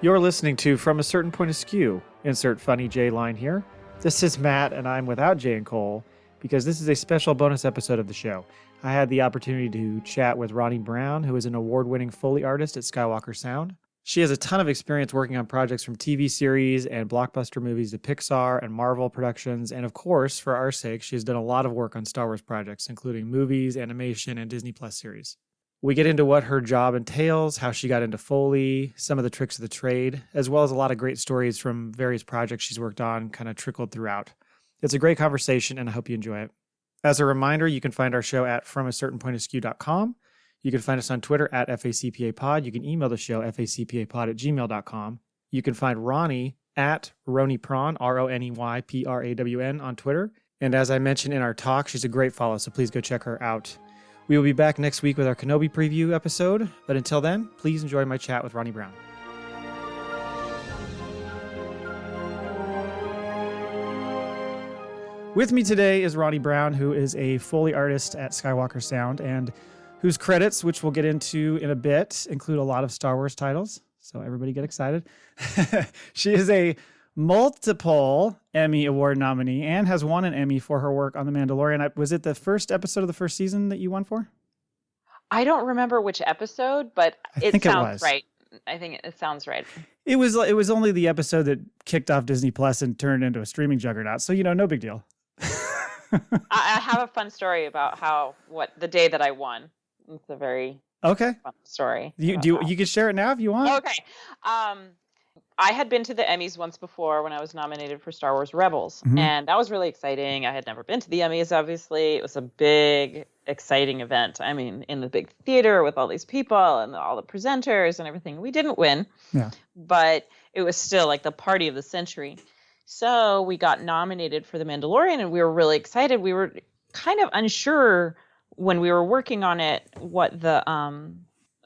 You're listening to From a Certain Point of Skew. Insert funny J line here. This is Matt, and I'm without Jay and Cole because this is a special bonus episode of the show. I had the opportunity to chat with Ronni Brown, who is an award-winning Foley artist at Skywalker Sound. She has a ton of experience working on projects from TV series and blockbuster movies to Pixar and Marvel productions, and of course, for our sake, she has done a lot of work on Star Wars projects, including movies, animation, and Disney Plus series. We get into what her job entails, how she got into Foley, some of the tricks of the trade, as well as a lot of great stories from various projects she's worked on kind of trickled throughout. It's a great conversation, and I hope you enjoy it. As a reminder, you can find our show at FromACertainPointOfSkew.com. You can find us on Twitter at FACPAPod. You can email the show, FACPAPod@gmail.com. You can find Ronni at Ronni Prawn, RONEYPRAWN on Twitter. And as I mentioned in our talk, she's a great follow, so please go check her out. We will be back next week with our Kenobi preview episode, but until then, please enjoy my chat with Ronni Brown. With me today is Ronni Brown, who is a Foley artist at Skywalker Sound and whose credits, which we'll get into in a bit, include a lot of Star Wars titles. So everybody get excited. She is a multiple Emmy Award nominee and has won an Emmy for her work on The Mandalorian. Was it the first episode of the first season that you won for? I don't remember which episode, but it sounds right. I think it sounds right. It was only the episode that kicked off Disney Plus and turned into a streaming juggernaut. So, no big deal. I have a fun story about the day that I won. It's a very fun story. You can share it now if you want. Okay. I had been to the Emmys once before when I was nominated for Star Wars Rebels, and that was really exciting. I had never been to the Emmys, obviously. It was a big, exciting event. I mean, in the big theater with all these people and all the presenters and everything. We didn't win, but it was still like the party of the century. So we got nominated for The Mandalorian, and we were really excited. We were kind of unsure when we were working on it what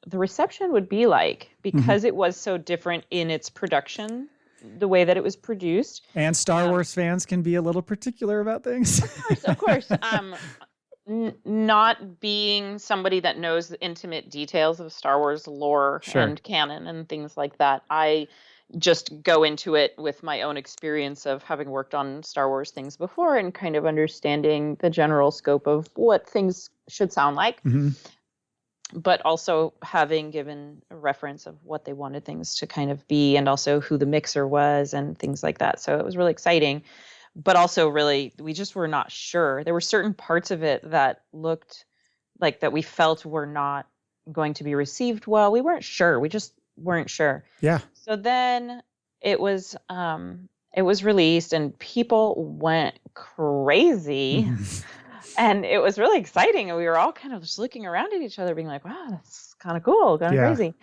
the reception would be like because it was so different in its production, the way that it was produced. And Star Wars fans can be a little particular about things. Of course. Not being somebody that knows the intimate details of Star Wars lore and canon and things like that, I just go into it with my own experience of having worked on Star Wars things before and kind of understanding the general scope of what things should sound like. But also having given a reference of what they wanted things to kind of be and also who the mixer was and things like that. So it was really exciting, but also really, we just were not sure. There were certain parts of it that looked like that we felt were not going to be received well. We weren't sure. We just weren't sure. Yeah. So then it was released and people went crazy. And it was really exciting. And we were all kind of just looking around at each other being like, wow, that's kind of cool, kind of crazy.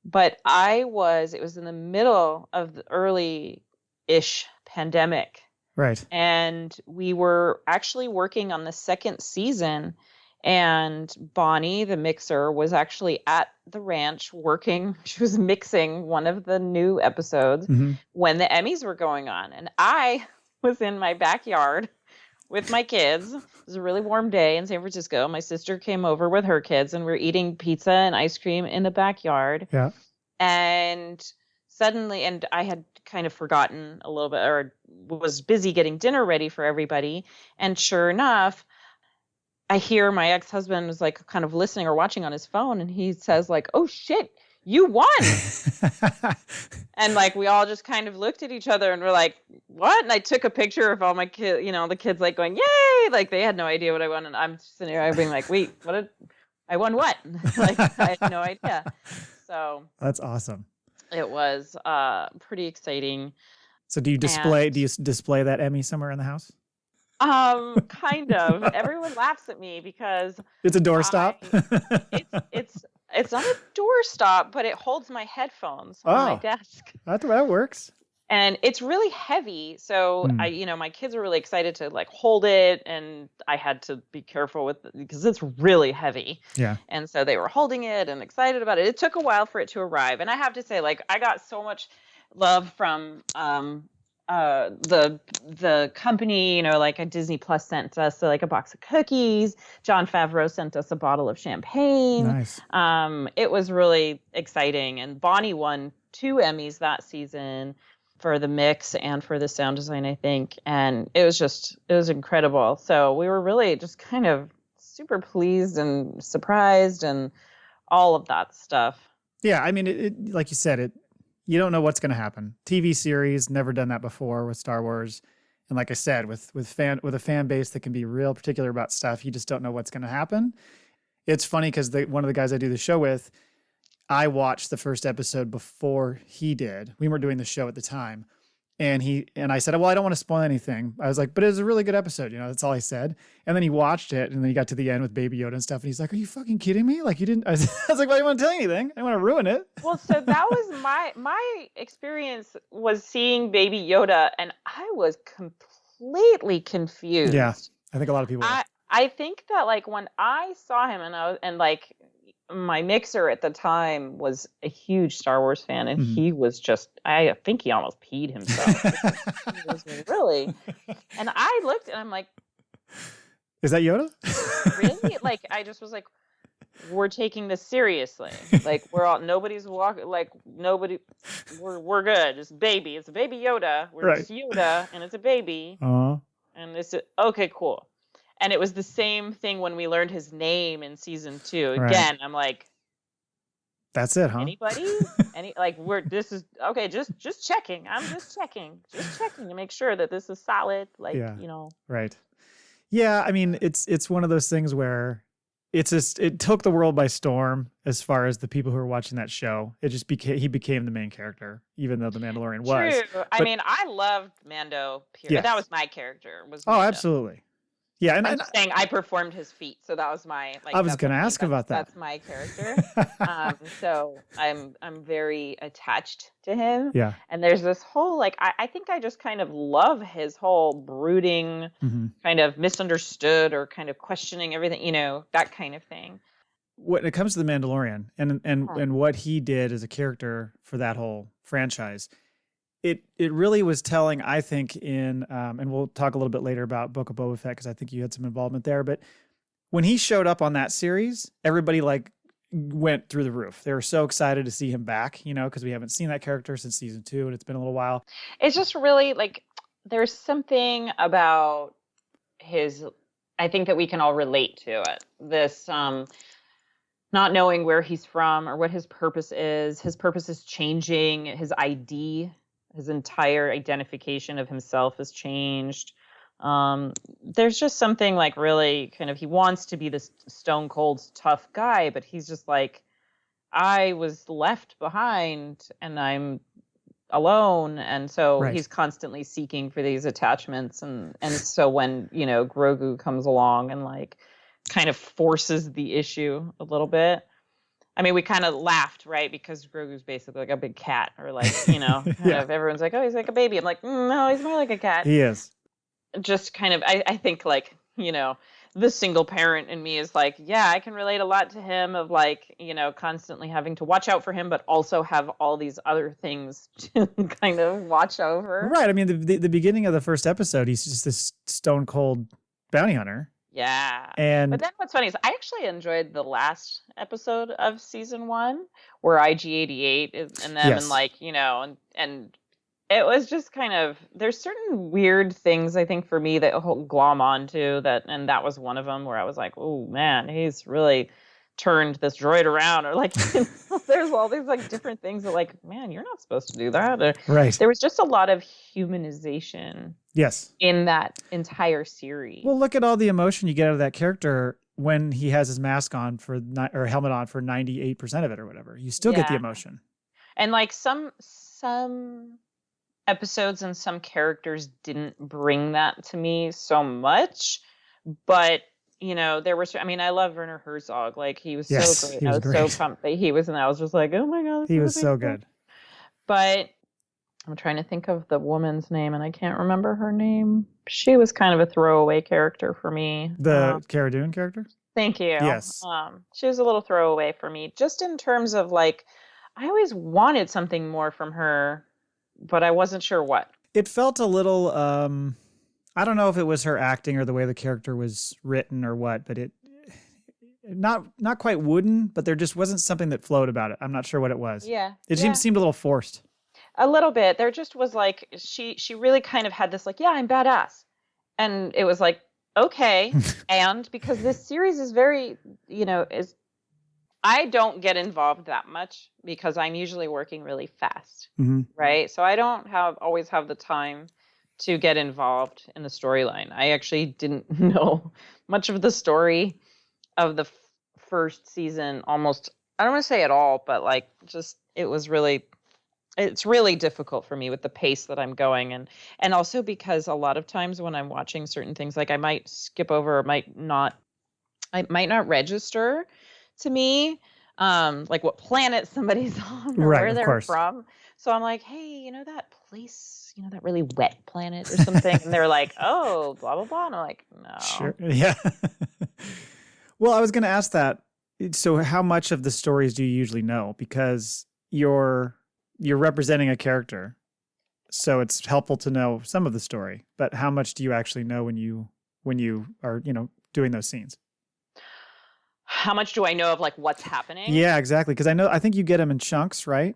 But it was in the middle of the early-ish pandemic. Right. And we were actually working on the second season. And Bonnie, the mixer, was actually at the ranch working. She was mixing one of the new episodes when the Emmys were going on. And I was in my backyard with my kids. It was a really warm day in San Francisco. My sister came over with her kids and we're eating pizza and ice cream in the backyard. Yeah. And suddenly, and I had kind of forgotten a little bit or was busy getting dinner ready for everybody. And sure enough, I hear my ex-husband was like kind of listening or watching on his phone. And he says like, oh shit, you won. And like, we all just kind of looked at each other and we're like, what? And I took a picture of all my kids, the kids like going, yay. Like they had no idea what I won. And I'm sitting there being like, wait, I won what? Like I had no idea. So that's awesome. It was pretty exciting. So do you display that Emmy somewhere in the house? Kind of. Everyone laughs at me because it's a doorstop. It's not a doorstop, but it holds my headphones on my desk. That works. And it's really heavy. So my kids were really excited to like hold it, and I had to be careful with it because it's really heavy. Yeah. And so they were holding it and excited about it. It took a while for it to arrive. And I have to say, like, I got so much love from the company, like a Disney Plus sent us like a box of cookies. Jon Favreau sent us a bottle of champagne. Nice. It was really exciting. And Bonnie won 2 Emmys that season for the mix and for the sound design, I think. And it was incredible. So we were really just kind of super pleased and surprised and all of that stuff. Yeah, I mean, it like you said, you don't know what's going to happen. TV series, never done that before with Star Wars. And like I said, with a fan base that can be real particular about stuff, you just don't know what's going to happen. It's funny because one of the guys I do the show with, I watched the first episode before he did. We weren't doing the show at the time. And I said, well, I don't want to spoil anything. I was like, but it was a really good episode. That's all I said. And then he watched it, and then he got to the end with Baby Yoda and stuff. And he's like, are you fucking kidding me? Like, you didn't, I was like, well, I didn't want to tell you anything. I didn't want to ruin it. Well, so that was my experience was seeing Baby Yoda, and I was completely confused. Yeah. I think a lot of people I think that like when I saw him and like my mixer at the time was a huge Star Wars fan, and he was just, I think he almost peed himself. He was really. And I looked and I'm like, is that Yoda? Really? Like, I just was like, we're taking this seriously. Like, nobody's walking, like, nobody, we're good. It's baby. It's a baby Yoda. It's Yoda, and it's a baby. Uh-huh. And it's okay, cool. And it was the same thing when we learned his name in season 2. Right. Again, I'm like, that's it, huh? Anybody? This is okay. Just checking. I'm just checking to make sure that this is solid. Right. Yeah. I mean, it's one of those things where it took the world by storm as far as the people who were watching that show. It just he became the main character, even though the Mandalorian was. True. I mean, I loved Mando. Period. Yes. That was my character. Was Mando. Oh, absolutely. Yeah, and I'm just saying I performed his feat, so that was my. I was going to ask about that. That's my character. So I'm very attached to him. Yeah. And there's this whole I think I just kind of love his whole brooding, kind of misunderstood or kind of questioning everything, that kind of thing. When it comes to the Mandalorian and what he did as a character for that whole franchise. It really was telling, I think, in and we'll talk a little bit later about Book of Boba Fett because I think you had some involvement there. But when he showed up on that series, everybody went through the roof. They were so excited to see him back, because we haven't seen that character since season 2, and it's been a little while. It's just really there's something about I think that we can all relate to it. This not knowing where he's from or what his purpose is. His purpose is changing. His ID. His entire identification of himself has changed. There's just something really kind of, he wants to be this stone cold tough guy, but he's just like, I was left behind and I'm alone. And so he's constantly seeking for these attachments. And so when, Grogu comes along and kind of forces the issue a little bit. I mean, we kind of laughed, right? Because Grogu's basically like a big cat, or kind of everyone's like, oh, he's like a baby. I'm like, no, he's more like a cat. He is. Just kind of, I think the single parent in me is like, yeah, I can relate a lot to him of constantly having to watch out for him, but also have all these other things to kind of watch over. Right. I mean, the beginning of the first episode, he's just this stone cold bounty hunter. Yeah. But then what's funny is I actually enjoyed the last episode of season 1 where IG-88 is and them and and it was just kind of, there's certain weird things I think for me that glom onto that, and that was one of them where I was like, oh man, he's really turned this droid around, or there's all these different things that man, you're not supposed to do that. Right. There was just a lot of humanization. Yes. In that entire series. Well, look at all the emotion you get out of that character when he has his mask on or helmet on for 98% of it or whatever. You still get the emotion. And some episodes and some characters didn't bring that to me so much, but there was, I love Werner Herzog. He was so great. I was so pumped that he was, and I was just like, oh my God. He was so good. But I'm trying to think of the woman's name, and I can't remember her name. She was kind of a throwaway character for me. The Cara Dune character? Thank you. Yes. She was a little throwaway for me, just in terms of I always wanted something more from her, but I wasn't sure what. It felt a little, I don't know if it was her acting or the way the character was written or what, but not quite wooden, but there just wasn't something that flowed about it. I'm not sure what it was. Yeah. It seemed a little forced. A little bit. There just was like she really kind of had this like, yeah, I'm badass. And it was like, okay. And because this series is very, is I don't get involved that much because I'm usually working really fast. Mm-hmm. Right? So I don't always have the time to get involved in the storyline. I actually didn't know much of the story of the first season almost. I don't want to say at all, but like just it's really difficult for me with the pace that I'm going, and also because a lot of times when I'm watching certain things, like I might skip over or might not register to me, like what planet somebody's on or where they're from. So I'm like, hey, that place, that really wet planet or something, and they're like, oh, blah blah blah, and I'm like, no, sure, yeah. Well, I was going to ask that. So, how much of the stories do you usually know? Because you're representing a character, so it's helpful to know some of the story. But how much do you actually know when you are doing those scenes? How much do I know of like what's happening? Yeah, exactly. Because I think you get them in chunks, right?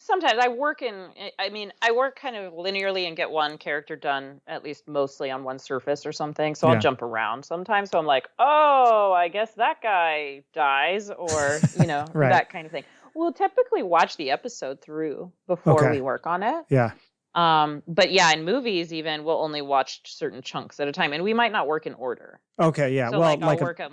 Sometimes I work kind of linearly and get one character done at least mostly on one surface or something. So I'll jump around sometimes. So I'm like, oh, I guess that guy dies, or right. That kind of thing. We'll typically watch the episode through before we work on it. Yeah. But yeah, in movies even we'll only watch certain chunks at a time, and we might not work in order. Okay, yeah. So I'll work on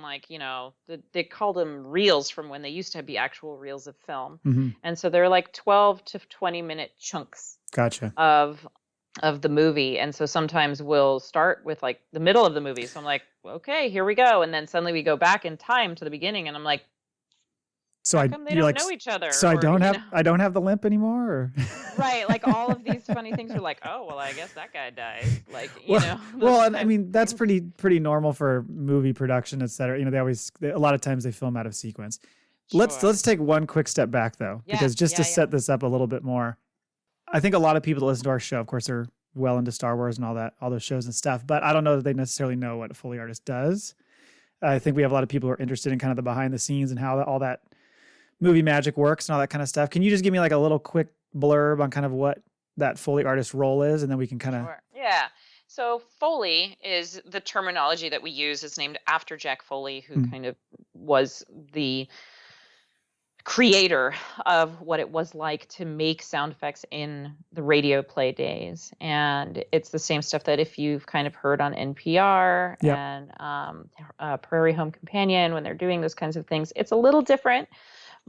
they called them reels from when they used to be actual reels of film. Mm-hmm. And so they're like 12 to 20 minute chunks. Gotcha. Of the movie. And so sometimes we'll start with like the middle of the movie. So I'm like, okay, here we go. And then suddenly we go back in time to the beginning, and I'm like, so how come they don't know each other? So I don't have the limp anymore, or? Right, like all of these funny things are like, oh well, I guess that guy died. Like Well, and I mean that's pretty normal for movie production, et cetera. A lot of times they film out of sequence. Sure. Let's take one quick step back though, because just to set this up a little bit more, I think a lot of people that listen to our show, of course, are well into Star Wars and all those shows and stuff, but I don't know that they necessarily know what a Foley artist does. I think we have a lot of people who are interested in kind of the behind the scenes and how all that movie magic works and all that kind of stuff. Can you just give me like a little quick blurb on kind of what that Foley artist role is, and then we can kind of... Sure. Yeah. So Foley is the terminology that we use. It's named after Jack Foley, who kind of was the creator of what it was like to make sound effects in the radio play days. And it's the same stuff that if you've kind of heard on NPR and Prairie Home Companion, when they're doing those kinds of things, it's a little different.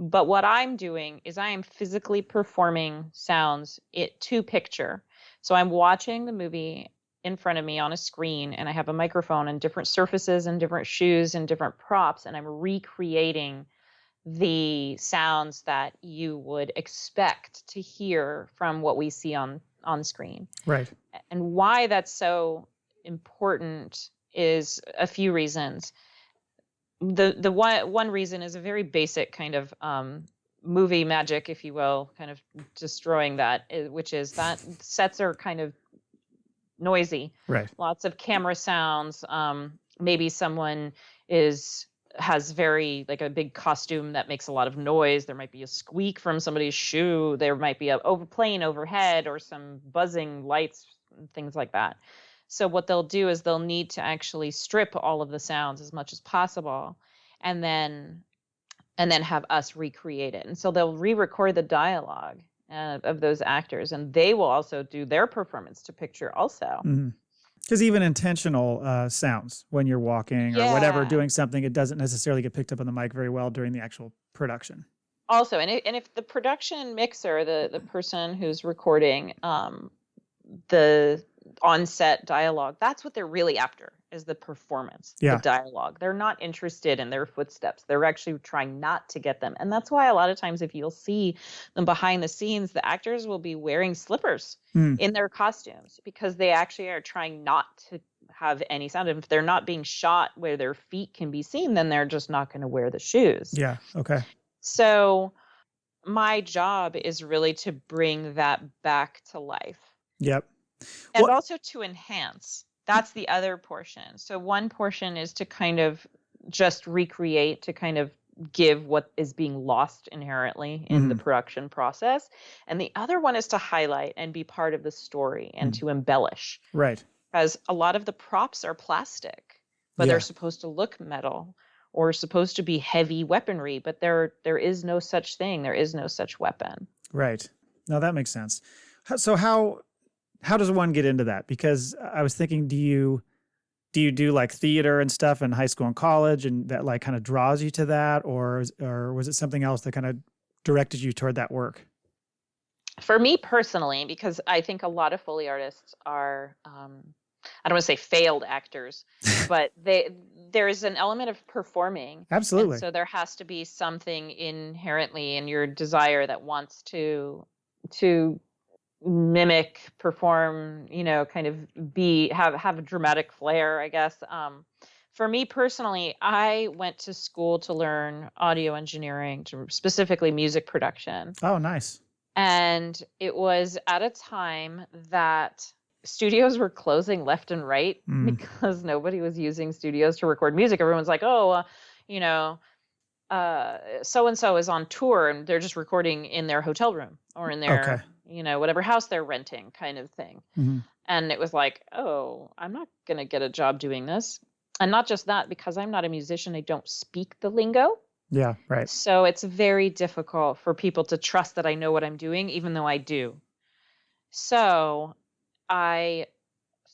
But what I'm doing is I am physically performing sounds to picture. So I'm watching the movie in front of me on a screen, and I have a microphone and different surfaces and different shoes and different props, and I'm recreating the sounds that you would expect to hear from what we see on screen. Right. And why that's so important is a few reasons. The one reason is a very basic kind of movie magic, if you will, kind of destroying that, which is that sets are kind of noisy. Right. Lots of camera sounds. Maybe someone has very like a big costume that makes a lot of noise. There might be a squeak from somebody's shoe. There might be a plane overhead or some buzzing lights and things like that. So what they'll do is they'll need to actually strip all of the sounds as much as possible, and then have us recreate it. And so they'll re-record the dialogue of those actors, and they will also do their performance to picture also. Because even intentional sounds when you're walking or whatever, doing something, it doesn't necessarily get picked up on the mic very well during the actual production. Also, and if the production mixer, the person who's recording the on-set dialogue, that's what they're really after, is the performance, the dialogue. They're not interested in their footsteps. They're actually trying not to get them. And that's why a lot of times if you'll see them behind the scenes, the actors will be wearing slippers in their costumes, because they actually are trying not to have any sound. And if they're not being shot where their feet can be seen, then they're just not going to wear the shoes. Yeah, okay. So my job is really to bring that back to life. Yep. And also to enhance. That's the other portion. So one portion is to kind of just recreate to kind of give what is being lost inherently in the production process. And the other one is to highlight and be part of the story and to embellish. Right. Because a lot of the props are plastic, but they're supposed to look metal or supposed to be heavy weaponry, but there is no such thing. There is no such weapon. Right. No, that makes sense. So how does one get into that? Because I was thinking, do you do like theater and stuff in high school and college, and that like kind of draws you to that, or was it something else that kind of directed you toward that work? For me personally, because I think a lot of Foley artists are, I don't want to say failed actors, but there is an element of performing. Absolutely. And so there has to be something inherently in your desire that wants to mimic, perform, kind of have a dramatic flair, I guess. For me personally, I went to school to learn audio engineering, specifically music production. Oh, nice. And it was at a time that studios were closing left and right because nobody was using studios to record music. Everyone's like, so-and-so is on tour and they're just recording in their hotel room or in their, whatever house they're renting kind of thing. And it was like, oh, I'm not going to get a job doing this. And not just that, because I'm not a musician, I don't speak the lingo. Yeah, right. So it's very difficult for people to trust that I know what I'm doing, even though I do. So I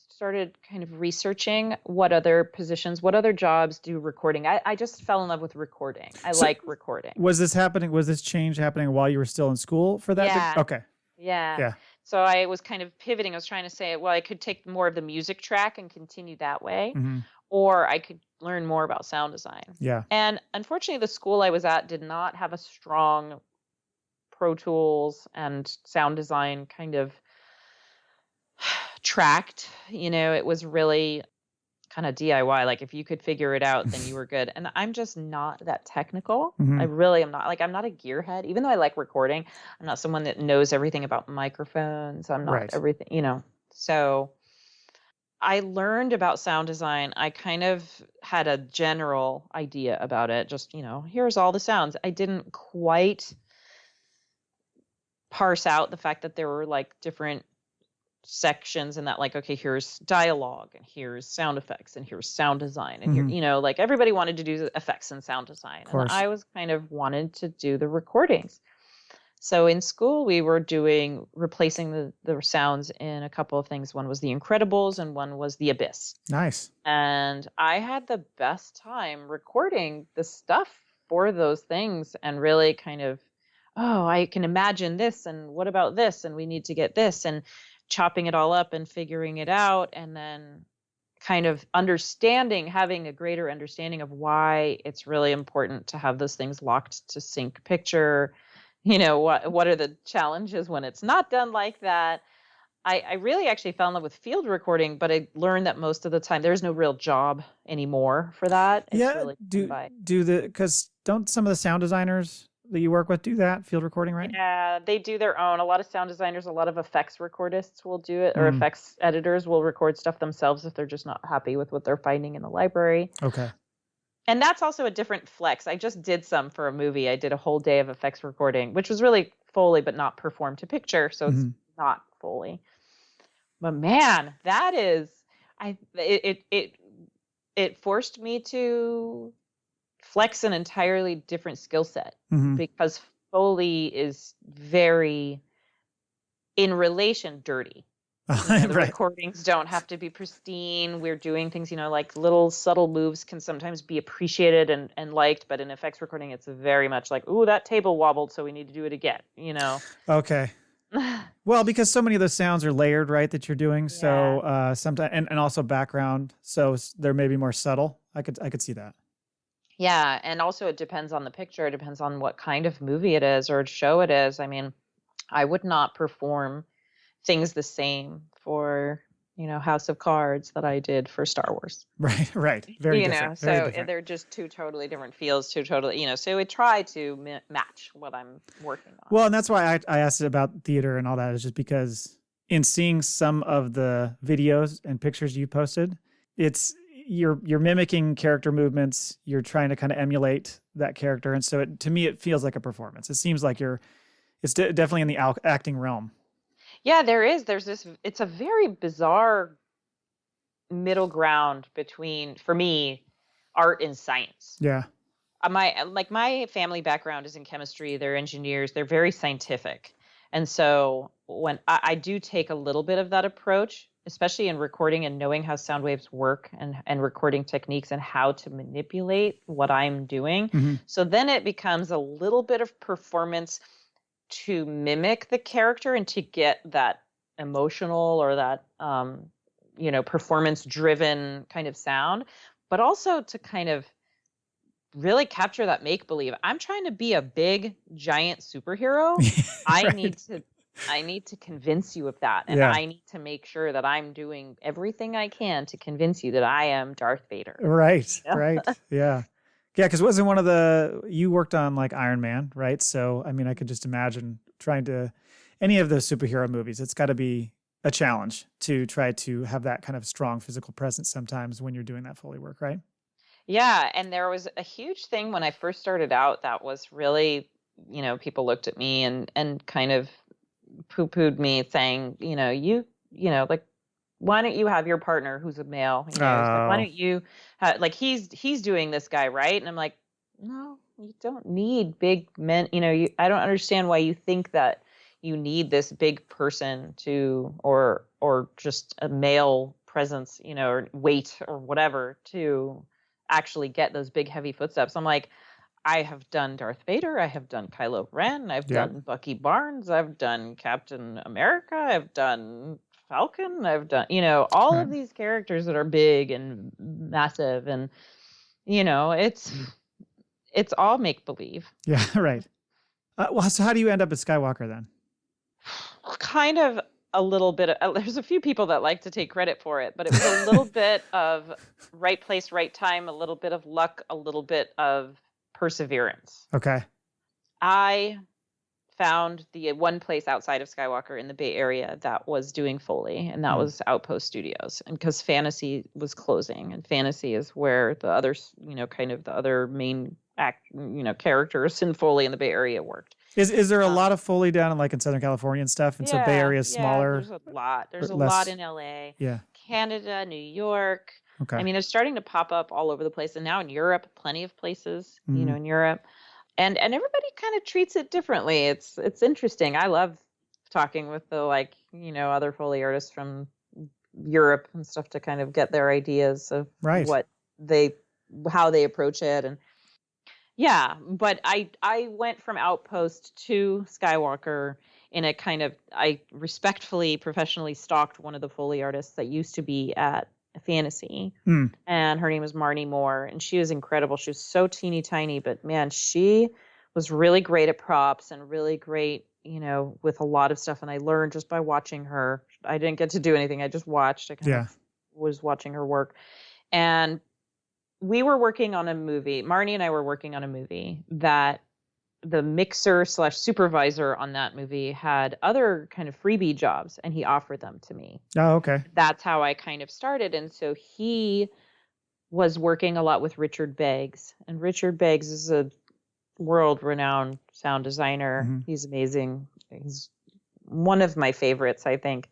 started kind of researching what other positions, what other jobs do recording. I just fell in love with recording. I like recording. Was this change happening while you were still in school for that? Yeah. Okay. Yeah. So I was kind of pivoting. I was trying to say, well, I could take more of the music track and continue that way, or I could learn more about sound design. Yeah. And unfortunately, the school I was at did not have a strong Pro Tools and sound design kind of tracked. It was really kind of DIY. Like if you could figure it out, then you were good. And I'm just not that technical. I really am not. Like I'm not a gearhead, even though I like recording. I'm not someone that knows everything about microphones. I'm not everything, So I learned about sound design. I kind of had a general idea about it. Just, here's all the sounds. I didn't quite parse out the fact that there were like different sections and that like, okay, here's dialogue and here's sound effects and here's sound design. And here, like everybody wanted to do effects and sound design. And I was kind of wanted to do the recordings. So in school, we were replacing the sounds in a couple of things. One was The Incredibles and one was The Abyss. Nice. And I had the best time recording the stuff for those things and really kind of, I can imagine this and what about this? And we need to get this and chopping it all up and figuring it out. And then kind of having a greater understanding of why it's really important to have those things locked to sync picture. What are the challenges when it's not done like that? I really actually fell in love with field recording, but I learned that most of the time there's no real job anymore for that. It's because don't some of the sound designers that you work with do that field recording, right? Yeah, they do their own. A lot of sound designers, a lot of effects recordists will do it, or effects editors will record stuff themselves if they're just not happy with what they're finding in the library. Okay. And that's also a different flex. I just did some for a movie. I did a whole day of effects recording, which was really Foley, but not performed to picture. So it's not Foley. But man, that is, it forced me to flex an entirely different skill set because Foley is very, in relation, dirty. The recordings don't have to be pristine. We're doing things, like little subtle moves can sometimes be appreciated and liked, but in effects recording, it's very much like, ooh, that table wobbled, so we need to do it again, Okay. Well, because so many of those sounds are layered, right, that you're doing. So sometimes, and also background. So they're maybe more subtle. I could see that. Yeah. And also it depends on the picture. It depends on what kind of movie it is or show it is. I mean, I would not perform things the same for, House of Cards that I did for Star Wars. Right. Very different. So they're just two totally different fields, so we try to match what I'm working on. Well, and that's why I asked about theater and all that, is just because in seeing some of the videos and pictures you posted, you're mimicking character movements. You're trying to kind of emulate that character. And so to me, it feels like a performance. It seems like it's definitely in the acting realm. Yeah, there's this, it's a very bizarre middle ground between, for me, art and science. Yeah. My family background is in chemistry. They're engineers. They're very scientific. And so when I do take a little bit of that approach, especially in recording and knowing how sound waves work and recording techniques and how to manipulate what I'm doing. Mm-hmm. So then it becomes a little bit of performance to mimic the character and to get that emotional or that, performance driven kind of sound, but also to kind of really capture that make believe. I'm trying to be a big giant superhero. Right. I need to convince you of that. And I need to make sure that I'm doing everything I can to convince you that I am Darth Vader. Right. Right. Yeah. Yeah. Cause wasn't you worked on like Iron Man, right? So, I mean, I could just imagine any of those superhero movies, it's got to be a challenge to try to have that kind of strong physical presence sometimes when you're doing that Foley work, right? Yeah, and there was a huge thing when I first started out that was really, people looked at me and kind of poo-pooed me saying, like, why don't you have your partner who's a male? It's like, why don't you like he's doing this guy, right? And I'm like, no, you don't need big men. I don't understand why you think that you need this big person or just a male presence, or weight or whatever to actually get those big heavy footsteps. I'm like, I have done Darth Vader, I have done Kylo Ren, I've done Bucky Barnes, I've done Captain America, I've done Falcon, I've done, all of these characters that are big and massive, and it's all make believe. Yeah, right. Well, so how do you end up at Skywalker then? Kind of a little bit of, there's a few people that like to take credit for it, but it was a little bit of right place, right time, a little bit of luck, a little bit of perseverance. Okay. I found the one place outside of Skywalker in the Bay Area that was doing Foley, and that was Outpost Studios. And because Fantasy was closing, and Fantasy is where the others, kind of the other main characters in Foley in the Bay Area worked. Is there a lot of Foley down in Southern California and stuff? And so Bay Area is smaller? There's a lot. There's a lot in LA, Canada, New York. Okay. I mean, they're starting to pop up all over the place. And now in Europe, plenty of places, in Europe. And everybody kind of treats it differently. It's interesting. I love talking with the other Foley artists from Europe and stuff to kind of get their ideas of how they approach it. And but I went from Outpost to Skywalker in a kind of, I respectfully, professionally stalked one of the Foley artists that used to be at Fantasy, and her name was Marnie Moore, and she was incredible. She was so teeny tiny, but man, she was really great at props and really great, with a lot of stuff. And I learned just by watching her. I didn't get to do anything. I just watched. I kind of was watching her work. And we were working on a movie. Marnie and I were working on a movie that the mixer / supervisor on that movie had other kind of freebie jobs, and he offered them to me. Oh, okay. That's how I kind of started. And so he was working a lot with Richard Beggs, and Richard Beggs is a world-renowned sound designer. Mm-hmm. He's amazing. He's one of my favorites, I think.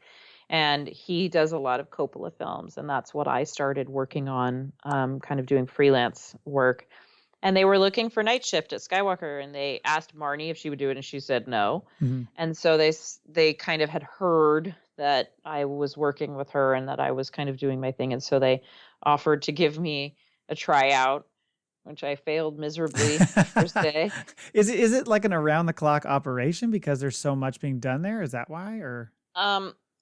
And he does a lot of Coppola films, and that's what I started working on, kind of doing freelance work. And they were looking for night shift at Skywalker, and they asked Marnie if she would do it, and she said no. Mm-hmm. And so they kind of had heard that I was working with her and that I was kind of doing my thing, and so they offered to give me a tryout, which I failed miserably the first day. Is it like an around-the-clock operation because there's so much being done there? Is that why, or?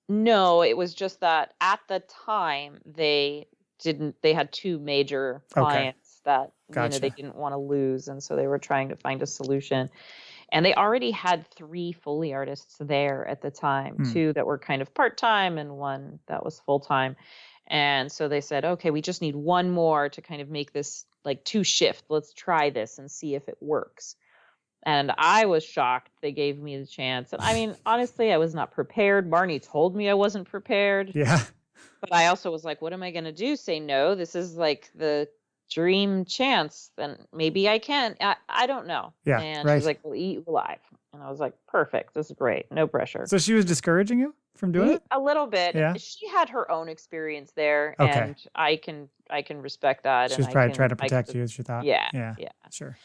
No, it was just that at the time they had two major clients that they didn't want to lose, and so they were trying to find a solution. And they already had 3 Foley artists there at the time, 2 that were kind of part-time and 1 that was full-time. And so they said, okay, we just need 1 more to kind of make this like 2 shift. Let's try this and see if it works. And I was shocked they gave me the chance. And I mean, honestly, I was not prepared. Marnie told me I wasn't prepared. Yeah. But I also was like, what am I going to do? Say no? This is like the dream chance. Then maybe I can. I don't know. Yeah, And she was right. like, we'll eat you alive. And I was like, perfect. This is great. No pressure. So she was discouraging you from doing it? A little bit. Yeah. She had her own experience there, Okay. and I can respect that. She was probably trying to protect you, as she thought. Yeah. Sure.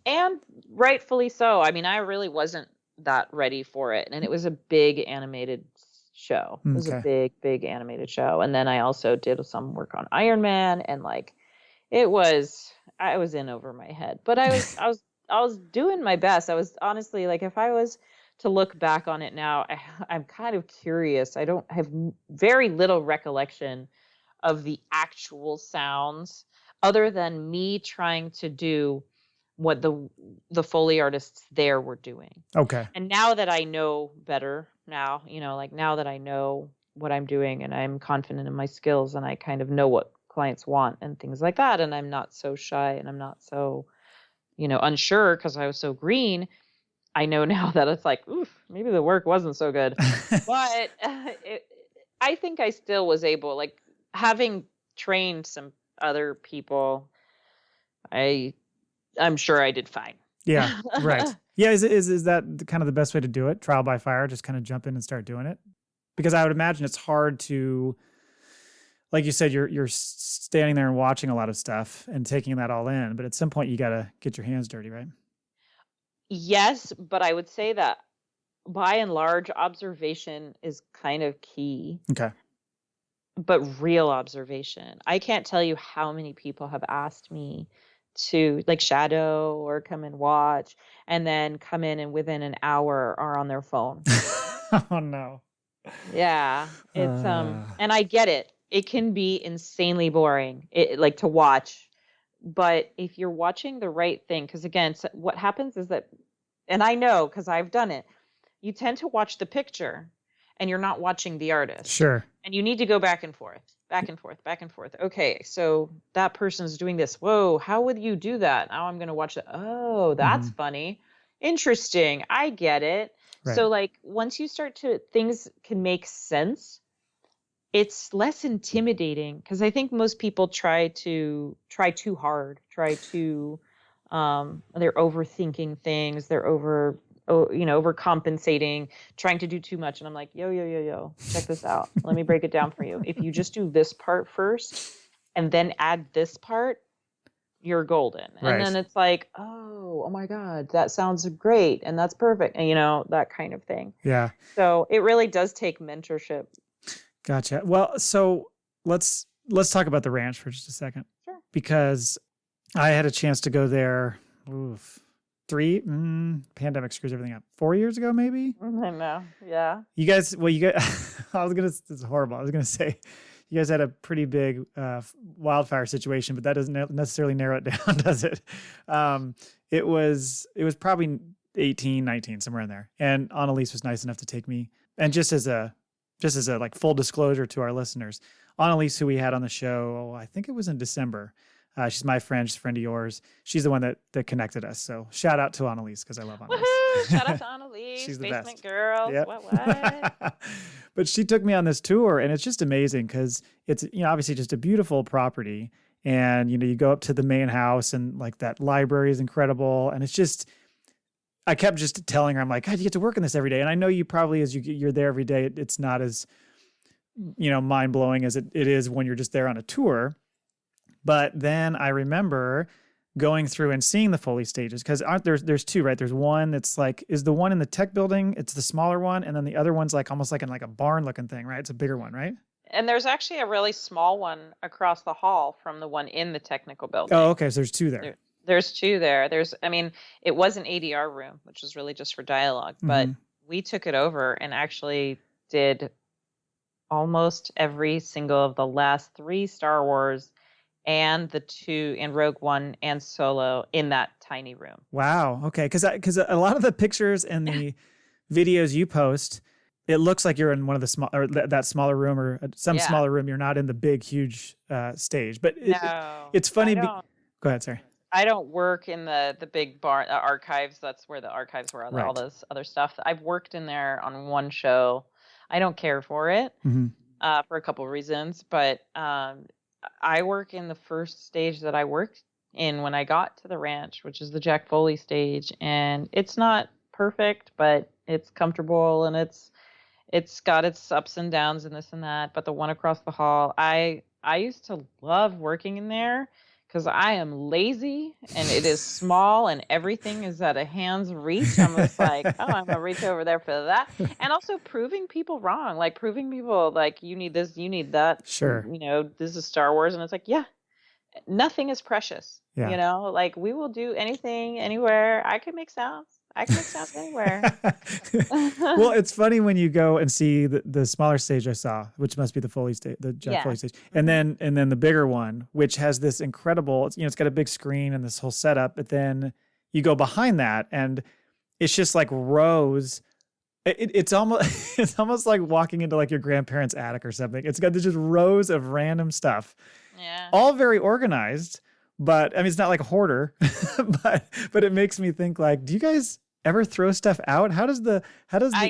And rightfully so. I mean, I really wasn't that ready for it, and it was a big animated show. It was a big animated show. And then I also did some work on Iron Man, and like I was in over my head. But I was doing my best. I was honestly, like, if I was to look back on it now, I'm kind of curious. I don't have very little recollection of the actual sounds other than me trying to do what the Foley artists there were doing. Okay. And now that I know better now, like now that I know what I'm doing and I'm confident in my skills and I kind of know what clients want and things like that, and I'm not so shy and I'm not so, unsure because I was so green. I know now that it's like, oof, maybe the work wasn't so good. But I think I still was able, like, having trained some other people, I'm sure I did fine. Yeah, right. Yeah, is that kind of the best way to do it? Trial by fire, just kind of jump in and start doing it? Because I would imagine it's hard to, like you said, you're standing there and watching a lot of stuff and taking that all in, but at some point you got to get your hands dirty, right? Yes, but I would say that by and large, observation is kind of key. Okay. But real observation. I can't tell you how many people have asked me to, like, shadow or come and watch, and then come in and within an hour are on their phone. Oh no. Yeah. It's and I get it. It can be insanely boring, like, to watch. But if you're watching the right thing, because again, what happens is that, and I know because I've done it, you tend to watch the picture and you're not watching the artist. Sure. And you need to go back and forth, back and forth, back and forth. Okay, so that person's doing this. Whoa, how would you do that? Now I'm going to watch it. Oh, that's funny. Interesting. I get it. Right. So, like, once you start to, things can make sense, it's less intimidating, because I think most people try too hard, they're overthinking things, they're overcompensating, trying to do too much. And I'm like, yo, check this out. Let me break it down for you. If you just do this part first and then add this part, you're golden. Right. And then it's like, oh my God, that sounds great. And that's perfect. And that kind of thing. Yeah. So it really does take mentorship. Gotcha. Well, so let's talk about the ranch for just a second. Sure. Because I had a chance to go there. Pandemic screws everything up. 4 years ago, maybe? I know. Yeah. You guys, this is horrible. I was going to say, you guys had a pretty big wildfire situation, but that doesn't necessarily narrow it down, does it? It was probably 18, 19, somewhere in there. And Annalise was nice enough to take me. And just as a like full disclosure to our listeners, Annalise, who we had on the show, I think it was in December. She's my friend. She's a friend of yours. She's the one that connected us. So shout out to Annalise, because I love Annalise. Woohoo! Shout out to Annalise. She's the Basement best. Girls. Yep. What? But she took me on this tour, and it's just amazing because it's, obviously just a beautiful property. And, you go up to the main house, and like that library is incredible. And it's just, I kept just telling her, I'm like, God, you get to work in this every day. And I know you probably, as you're there every day, it's not as, mind blowing as it is when you're just there on a tour. But then I remember going through and seeing the Foley stages, because there's two, right? There's one that's like, is the one in the tech building, it's the smaller one, and then the other one's like almost like in like a barn looking thing, right? It's a bigger one, right? And there's actually a really small one across the hall from the one in the technical building. Oh, okay. So there's two there. There's two there. It was an ADR room, which was really just for dialogue, but we took it over and actually did almost every single of the last 3 Star Wars and the 2 in Rogue One and Solo in that tiny room. Wow. Okay. Because a lot of the pictures and the videos you post, it looks like you're in one of the that smaller room or some smaller room. You're not in the big, huge stage. But it's funny. Go ahead. Sorry. I don't work in the big barn archives. That's where the archives were, all this other stuff. I've worked in there on one show. I don't care for it. for a couple of reasons. But I work in the first stage that I worked in when I got to the ranch, which is the Jack Foley stage, and it's not perfect, but it's comfortable, and it's got its ups and downs and this and that. But the one across the hall, I used to love working in there because I am lazy and it is small and everything is at a hand's reach. I'm just like, oh, I'm gonna reach over there for that. And also proving people wrong, like proving people like you need this, you need that. Sure. This is Star Wars, and it's like, yeah, nothing is precious. Yeah. Like we will do anything, anywhere. I can make sounds. I can make sounds anywhere. Well, it's funny when you go and see the smaller stage I saw, which must be the Foley stage, the Jack Foley stage, and then the bigger one, which has this incredible. It's got a big screen and this whole setup. But then you go behind that, and it's just like rows. It's almost like walking into like your grandparents' attic or something. It's got just rows of random stuff. Yeah. All very organized, but I mean, it's not like a hoarder, but it makes me think like, do you guys ever throw stuff out? How does the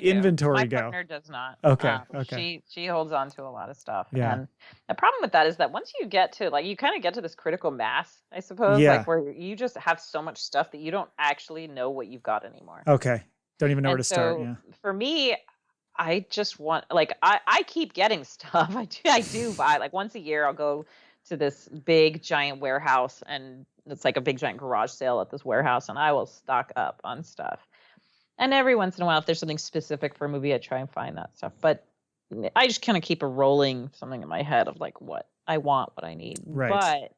inventory go? My partner does not. Okay. Okay. She holds on to a lot of stuff. Yeah. And the problem with that is that once you get to you kind of get to this critical mass, I suppose, Yeah. like where you just have so much stuff that you don't actually know what you've got anymore. Okay. Don't even know where to start. Yeah. For me, I just want, like, I keep getting stuff. I do buy, like, once a year I'll go to this big giant warehouse, and it's like a big giant garage sale at this warehouse, and I will stock up on stuff. And every once in a while, if there's something specific for a movie, I try and find that stuff. But I just kind of keep a rolling something in my head of like what I want, what I need. Right. But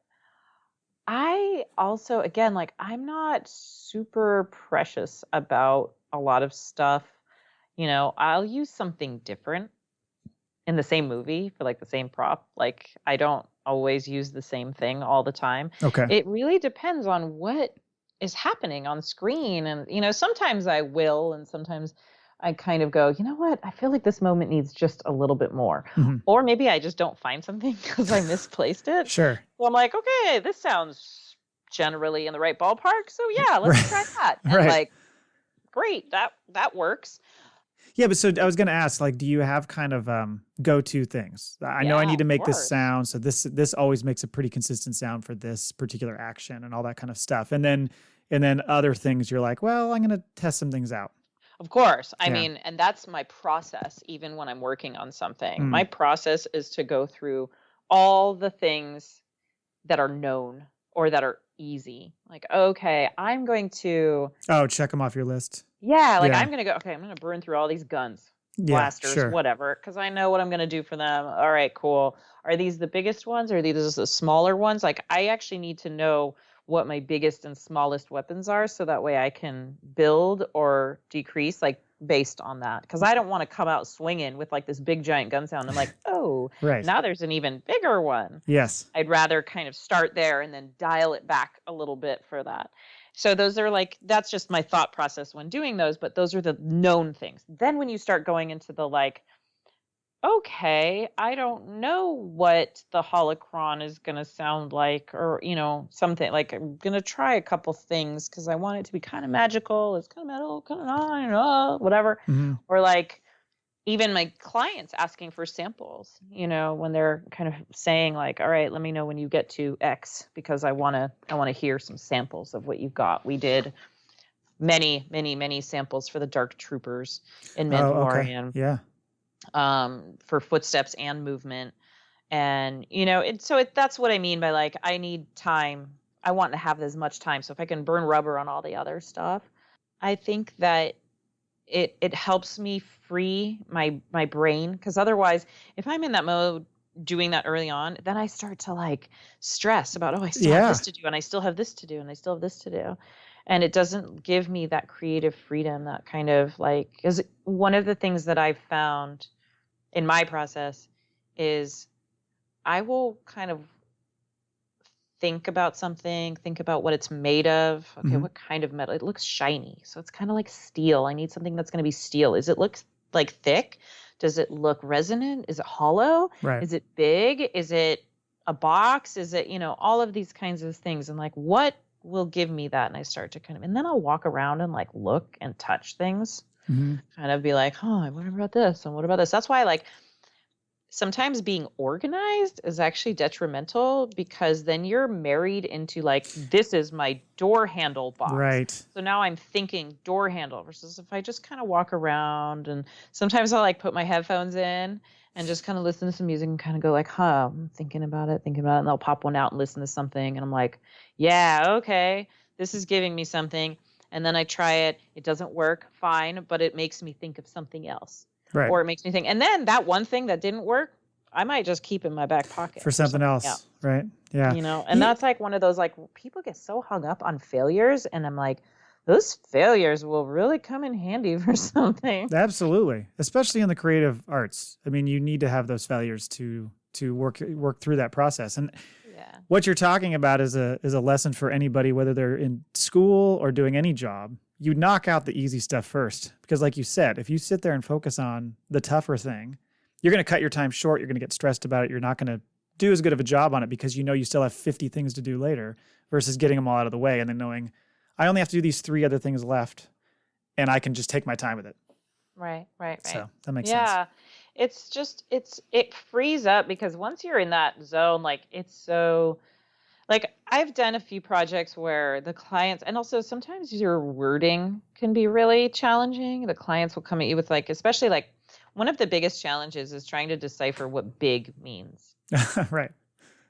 I also, again, like, I'm not super precious about a lot of stuff. I'll use something different in the same movie for like the same prop. Like, I don't always use the same thing all the time. Okay. It really depends on what is happening on screen. And, sometimes I will, and sometimes I kind of go, you know what? I feel like this moment needs just a little bit more. Mhm. Or maybe I just don't find something because I misplaced it. Sure. So I'm like, okay, this sounds generally in the right ballpark. So yeah, let's try that. And Right. like, great, that works. Yeah, but so I was going to ask, like, do you have kind of go-to things? I know I need to make this sound, so this always makes a pretty consistent sound for this particular action and all that kind of stuff. And then other things you're like, well, I'm going to test some things out. Of course. I mean, and that's my process, even when I'm working on something. My process is to go through all the things that are known or that are easy. Like, okay, I'm going to... Oh, check them off your list. Yeah, like I'm going to go, okay, I'm going to burn through all these guns, blasters, sure. whatever, because I know what I'm going to do for them. All right, cool. Are these the biggest ones or are these the smaller ones? Like, I actually need to know what my biggest and smallest weapons are so that way I can build or decrease, like, based on that. Because I don't want to come out swinging with, like, this big giant gun sound. I'm like, oh, right. Now there's an even bigger one. Yes. I'd rather kind of start there and then dial it back a little bit for that. So those are like, that's just my thought process when doing those, but those are the known things. Then when you start going into the like, okay, I don't know what the holocron is going to sound like, or, something like, I'm going to try a couple things because I want it to be kind of magical. It's kind of metal, kind of whatever. Mm-hmm. Or like, even my clients asking for samples, when they're kind of saying like, all right, let me know when you get to X because I want to hear some samples of what you've got. We did many, many, many samples for the Dark Troopers in Mandalorian. Okay. Yeah. For footsteps and movement. And, that's what I mean by like, I need time. I want to have as much time. So if I can burn rubber on all the other stuff, I think that it helps me free my brain, because otherwise if I'm in that mode doing that early on, then I start to like stress about, I still have this to do, and I still have this to do, and I still have this to do. And it doesn't give me that creative freedom, that kind of like, is one of the things that I've found in my process is I will kind of think about something, think about what it's made of. Okay, what kind of metal? It looks shiny, so it's kind of like steel. I need something that's going to be steel. Is it look like thick? Does it look resonant? Is it hollow? Right. Is it big? Is it a box? Is it, all of these kinds of things? And like, what will give me that? And I start to and then I'll walk around and like look and touch things, kind of be like, I wonder about this and what about this. That's why like sometimes being organized is actually detrimental because then you're married into like, this is my door handle box. Right. So now I'm thinking door handle versus if I just kind of walk around, and sometimes I'll like put my headphones in and just kind of listen to some music and kind of go like, I'm thinking about it. And they'll pop one out and listen to something. And I'm like, yeah, okay, this is giving me something. And then I try it. It doesn't work. Fine. But it makes me think of something else. Right. Or it makes me think. And then that one thing that didn't work, I might just keep in my back pocket. For something else. Right. Yeah. You know, and that's like one of those, like, people get so hung up on failures. And I'm like, those failures will really come in handy for something. Absolutely. Especially in the creative arts. I mean, you need to have those failures to work through that process. And what you're talking about is a lesson for anybody, whether they're in school or doing any job. You knock out the easy stuff first, because like you said, if you sit there and focus on the tougher thing, you're going to cut your time short. You're going to get stressed about it. You're not going to do as good of a job on it because you know you still have 50 things to do later, versus getting them all out of the way and then knowing I only have to do these 3 other things left and I can just take my time with it. Right. So that makes sense. Yeah. It's just, it frees up, because once you're in that zone, like, it's so, like, I've done a few projects where the clients, and also sometimes your wording can be really challenging. The clients will come at you with, like, especially like, one of the biggest challenges is trying to decipher what big means. Right.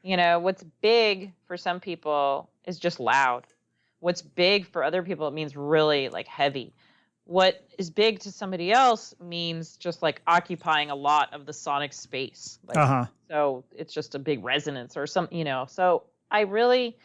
You know, what's big for some people is just loud. What's big for other people, it means really like heavy. What is big to somebody else means just like occupying a lot of the sonic space. Like, so it's just a big resonance or some, you know. So I really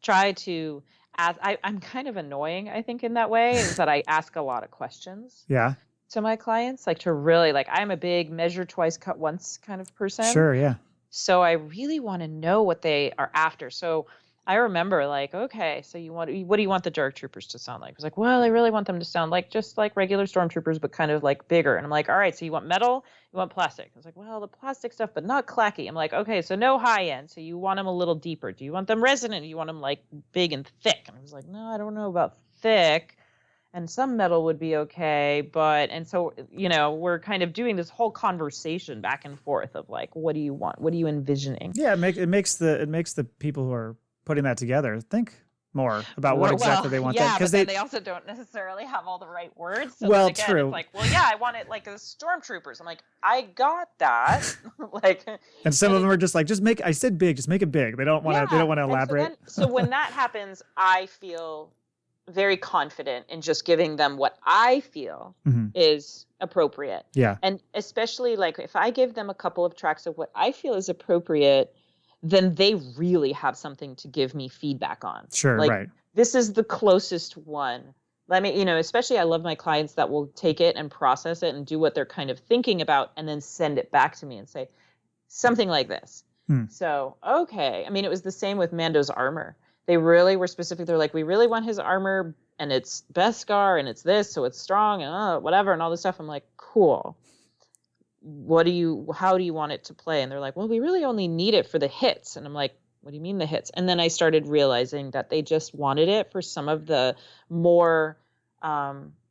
try to ask. I'm kind of annoying, I think, in that way, is that I ask a lot of questions. Yeah. To my clients, like, to really, like, I'm a big measure twice, cut once kind of person. Sure. Yeah. So I really want to know what they are after. So I remember, like, okay, so what do you want the Dark Troopers to sound like? I was like, well, I really want them to sound like just like regular stormtroopers, but kind of like bigger. And I'm like, all right, so you want metal, you want plastic? I was like, well, the plastic stuff, but not clacky. I'm like, okay, so no high end. So you want them a little deeper. Do you want them resonant? Do you want them like big and thick? And I was like, no, I don't know about thick. And some metal would be okay, and so, you know, we're kind of doing this whole conversation back and forth of like, what do you want? What are you envisioning? Yeah, it makes the people who are putting that together think more about what exactly they want. Yeah, because they also don't necessarily have all the right words. So well, again, true. It's like, well, yeah, I want it like the stormtroopers. I'm like, I got that. Like, and some of them are just like, I said big, just make it big. They don't want to. They don't want to elaborate. So when that happens, I feel very confident in just giving them what I feel is appropriate. Yeah. And especially like if I give them a couple of tracks of what I feel is appropriate, then they really have something to give me feedback on. Sure. Like, right. This is the closest one. Let me, you know, especially I love my clients that will take it and process it and do what they're kind of thinking about and then send it back to me and say something like this. So, okay. I mean, it was the same with Mando's armor. They really were specific. They're like, we really want his armor and it's Beskar and it's this, so it's strong and whatever and all this stuff. I'm like, cool. How do you want it to play? And they're like, well, we really only need it for the hits. And I'm like, what do you mean the hits? And then I started realizing that they just wanted it for some of the more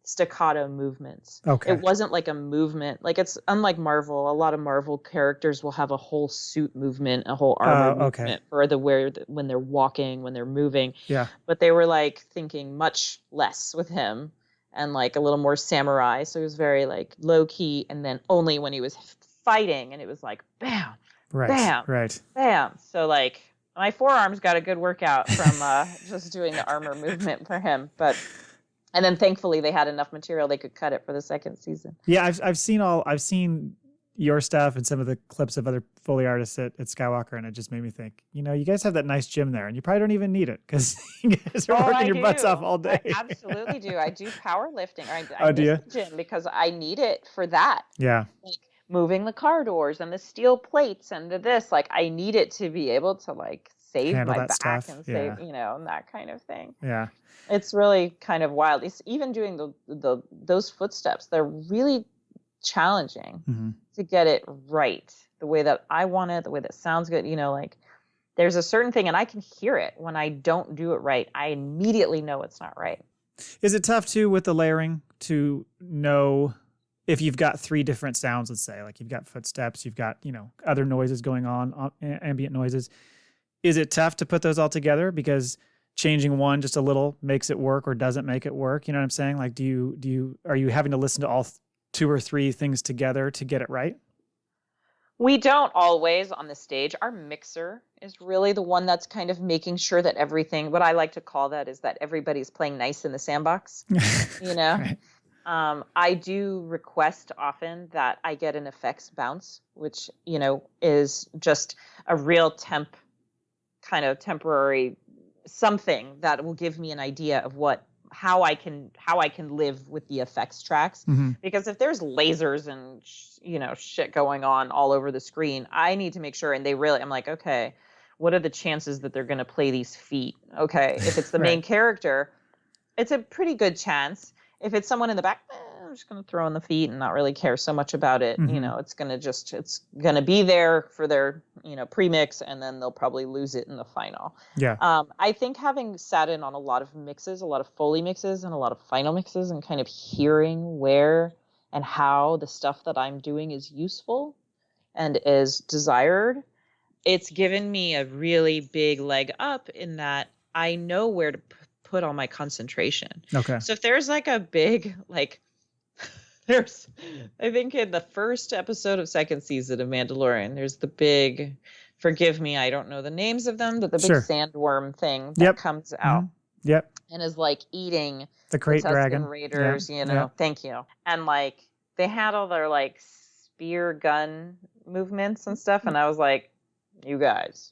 staccato movements. Okay. It wasn't like a movement. Like, it's unlike Marvel. A lot of Marvel characters will have a whole suit movement, a whole armor movement for when they're walking, when they're moving. Yeah. But they were like thinking much less with him and like a little more samurai. So it was very like low key. And then only when he was fighting and it was like, bam, bam, bam. So like my forearms got a good workout from just doing the armor movement for him. And then thankfully they had enough material they could cut it for the second season. Yeah, I've seen your stuff and some of the clips of other Foley artists at Skywalker, and it just made me think, you know, you guys have that nice gym there, and you probably don't even need it because you guys are working your butts off all day. I absolutely do. I do powerlifting. I do you? The gym because I need it for that. Yeah. Like moving the car doors and the steel plates and this. Like I need it to be able to like save handle my back stuff. and save, you know, and that kind of thing. Yeah. It's really kind of wild. It's even doing those footsteps. They're really challenging to get it right the way that I want it, the way that sounds good. You know, like there's a certain thing and I can hear it when I don't do it right. I immediately know it's not right. Is it tough too with the layering to know if you've got 3 different sounds, let's say, like you've got footsteps, you've got, other noises going on, ambient noises, is it tough to put those all together because changing one just a little makes it work or doesn't make it work? You know what I'm saying? Like, are you having to listen to all 2 or 3 things together to get it right? We don't always on the stage. Our mixer is really the one that's kind of making sure that everything, what I like to call that is that everybody's playing nice in the sandbox, Right. I do request often that I get an effects bounce, which, is just a real kind of temporary something that will give me an idea of how I can live with the effects tracks. Mm-hmm. Because if there's lasers and shit going on all over the screen, I need to make sure. And I'm like, okay, what are the chances that they're going to play these feet? Okay, if it's the main character, it's a pretty good chance. If it's someone in the back, I'm just going to throw in the feet and not really care so much about it. Mm-hmm. It's going to be there for their, pre-mix, and then they'll probably lose it in the final. Yeah. I think having sat in on a lot of mixes, a lot of Foley mixes and a lot of final mixes, and kind of hearing where and how the stuff that I'm doing is useful and is desired, it's given me a really big leg up in that I know where to put all my concentration. Okay. So if there's like a big, I think in the first episode of second season of Mandalorian, there's the big, forgive me, I don't know the names of them, but the big sandworm thing that comes out. Mm-hmm. Yep. And is like eating the Crate Dragon Raiders, thank you. And like they had all their like spear gun movements and stuff, and I was like, you guys,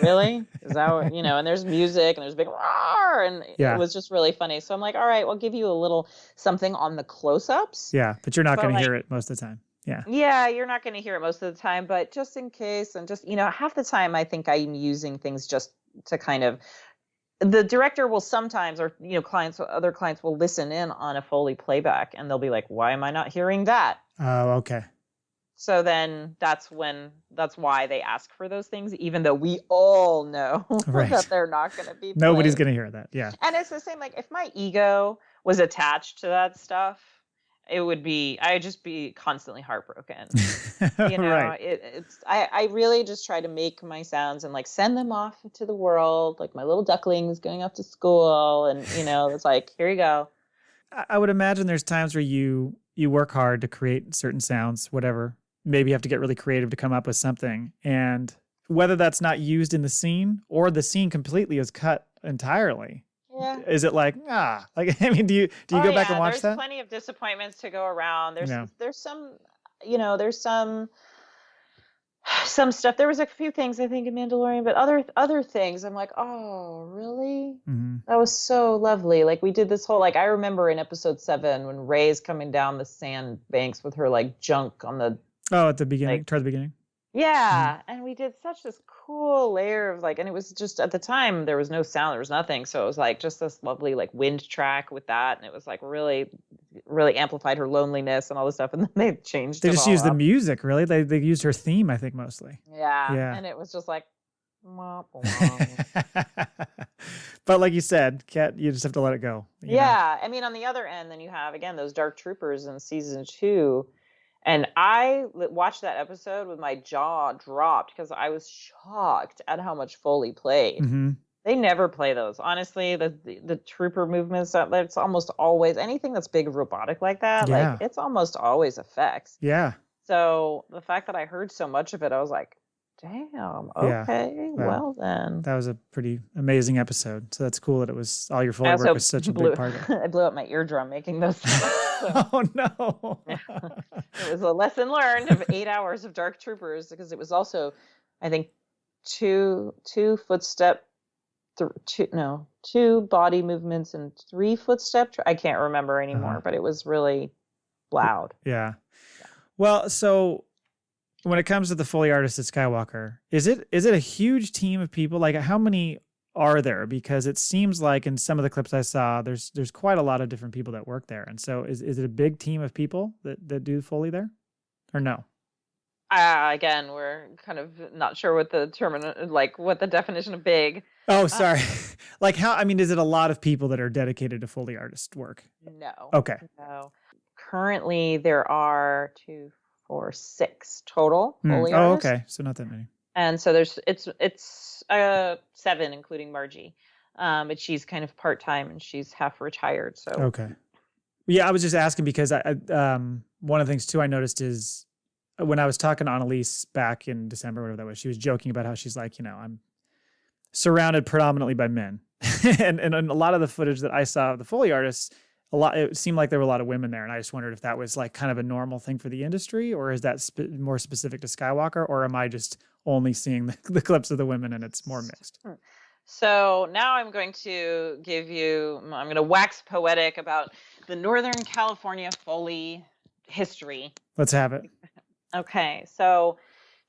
really? Is that what, and there's music and there's a big roar, and it was just really funny. So I'm like, all right, we'll give you a little something on the close-ups. Yeah, but you're not going to hear it most of the time. Yeah. Yeah, you're not going to hear it most of the time, but just in case, and just, half the time I think I'm using things just to kind of, the director will sometimes, or, other clients will listen in on a Foley playback and they'll be like, why am I not hearing that? Oh, okay. So then that's why they ask for those things, even though we all know that they're not going to be played. Nobody's going to hear that. Yeah. And it's the same, like if my ego was attached to that stuff, I'd just be constantly heartbroken. Right. I really just try to make my sounds and like send them off to the world, like my little ducklings going off to school. And, it's like, here you go. I would imagine there's times where you work hard to create certain sounds, whatever. Maybe you have to get really creative to come up with something. And whether that's not used in the scene or the scene completely is cut entirely. Yeah. Is it like, I mean, do you go back and watch that? There's plenty of disappointments to go around. There's some, there's some stuff. There was a few things I think in Mandalorian, but other things I'm like, oh, really? Mm-hmm. That was so lovely. Like we did this whole, like, I remember in episode 7 when Rey's coming down the sand banks with her like junk on the. Oh, at the beginning, toward the beginning. Yeah. Mm-hmm. And we did such this cool layer of like, and it was just at the time there was no sound, there was nothing. So it was like just this lovely like wind track with that. And it was like really, really amplified her loneliness and all this stuff. And then they changed They it just all used up. the music, really. They used her theme, I think, mostly. Yeah. And it was just like, wah, wah. But like you said, Kat, you just have to let it go. You know? I mean, on the other end, then you have, again, those Dark Troopers in season 2. And I watched that episode with my jaw dropped because I was shocked at how much Foley played. Mm-hmm. They never play those. Honestly, the trooper movements, it's almost always anything that's big robotic like that. Yeah. Like it's almost always effects. Yeah. So the fact that I heard so much of it, I was like, damn, okay, well then. That was a pretty amazing episode. So that's cool that it was all your Foley work was such a big part of it. I blew up my eardrum making those sounds. So. Oh no. It was a lesson learned of 8 hours of Dark Troopers because it was also, I think, two footstep, two body movements and 3 footstep. I can't remember anymore, but it was really loud. Yeah. Well, so when it comes to the Foley artists at Skywalker, is it a huge team of people? Like how many are there? Because it seems like in some of the clips I saw, there's quite a lot of different people that work there. And so is it a big team of people that do Foley there or no? Again, we're kind of not sure what what the definition of big. Oh, sorry. Is it a lot of people that are dedicated to Foley artist work? No. Okay. No. currently there are 2, 4, 6 total Foley artists. Okay. So not that many. And so it's 7, including Margie. But she's kind of part-time and she's half retired. So okay. Yeah, I was just asking because I one of the things too I noticed is when I was talking to Annalise back in December, whatever that was, she was joking about how she's like, I'm surrounded predominantly by men. and a lot of the footage that I saw of the Foley artists, it seemed like there were a lot of women there. And I just wondered if that was like kind of a normal thing for the industry, or is that more specific to Skywalker, or am I just only seeing the clips of the women and it's more mixed? So now I'm going to I'm going to wax poetic about the Northern California Foley history. Let's have it. Okay. So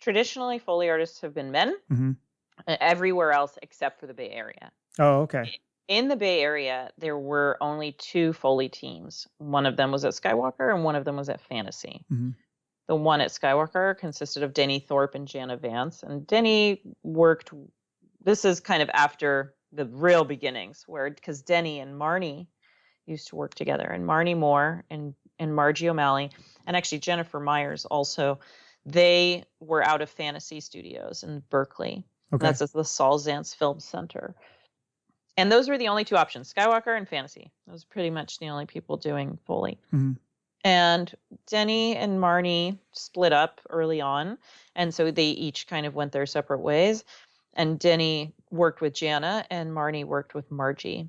traditionally Foley artists have been men everywhere else except for the Bay Area. Oh, okay. In the Bay Area, there were only 2 Foley teams. One of them was at Skywalker and one of them was at Fantasy. Mm-hmm. The one at Skywalker consisted of Denny Thorpe and Jana Vance. And Denny worked... This is kind of after the real beginnings, because Denny and Marnie used to work together, and Marnie Moore and Margie O'Malley, and actually Jennifer Myers also, they were out of Fantasy Studios in Berkeley. Okay. That's at the Saul Zaentz Film Center. And those were the only 2 options, Skywalker and Fantasy. Those were pretty much the only people doing Foley. Mm-hmm. And Denny and Marnie split up early on, and so they each kind of went their separate ways. And Denny worked with Jana and Marnie worked with Margie.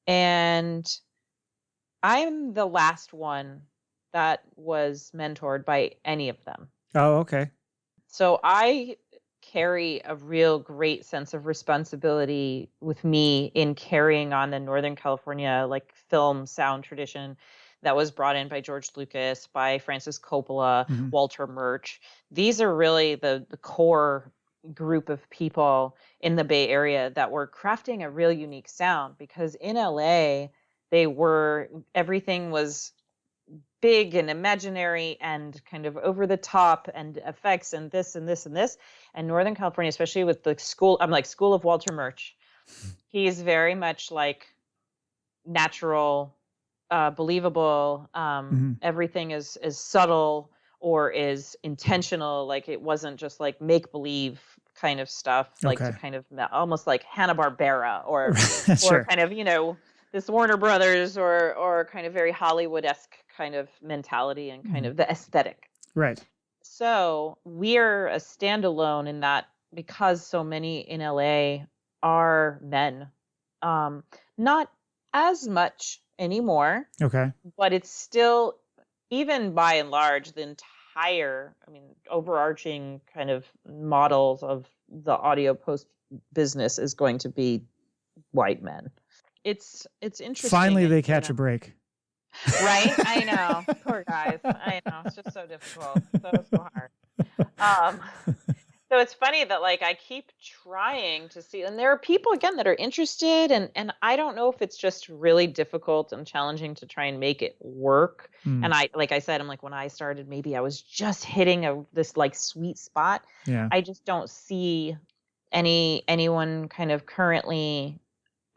And I'm the last one that was mentored by any of them. Oh, okay. So I carry a real great sense of responsibility with me in carrying on the Northern California film sound tradition that was brought in by George Lucas, by Francis Coppola, Walter Murch. These are really the core group of people in the Bay Area that were crafting a real unique sound, because in LA everything was big and imaginary and kind of over the top and effects and this and this and this. And Northern California, especially with the school of Walter Murch, he's very much like natural, believable. Everything is subtle or is intentional. Like it wasn't just like make believe kind of stuff, like to kind of almost like Hanna-Barbera or sure. Or kind of, this Warner Brothers or kind of very Hollywood-esque kind of mentality and kind of the aesthetic. Right. So we're a standalone in that, because so many in LA are men. Not as much anymore. Okay. But it's still, even by and large, the overarching kind of models of the audio post business is going to be white men. It's interesting. Finally, they catch a break. Right? I know. Poor guys. I know. It's just so difficult. So hard. So it's funny that I keep trying to see, and there are people again that are interested, and I don't know if it's just really difficult and challenging to try and make it work. And like I said, when I started, maybe I was just hitting this sweet spot. Yeah. I just don't see anyone kind of currently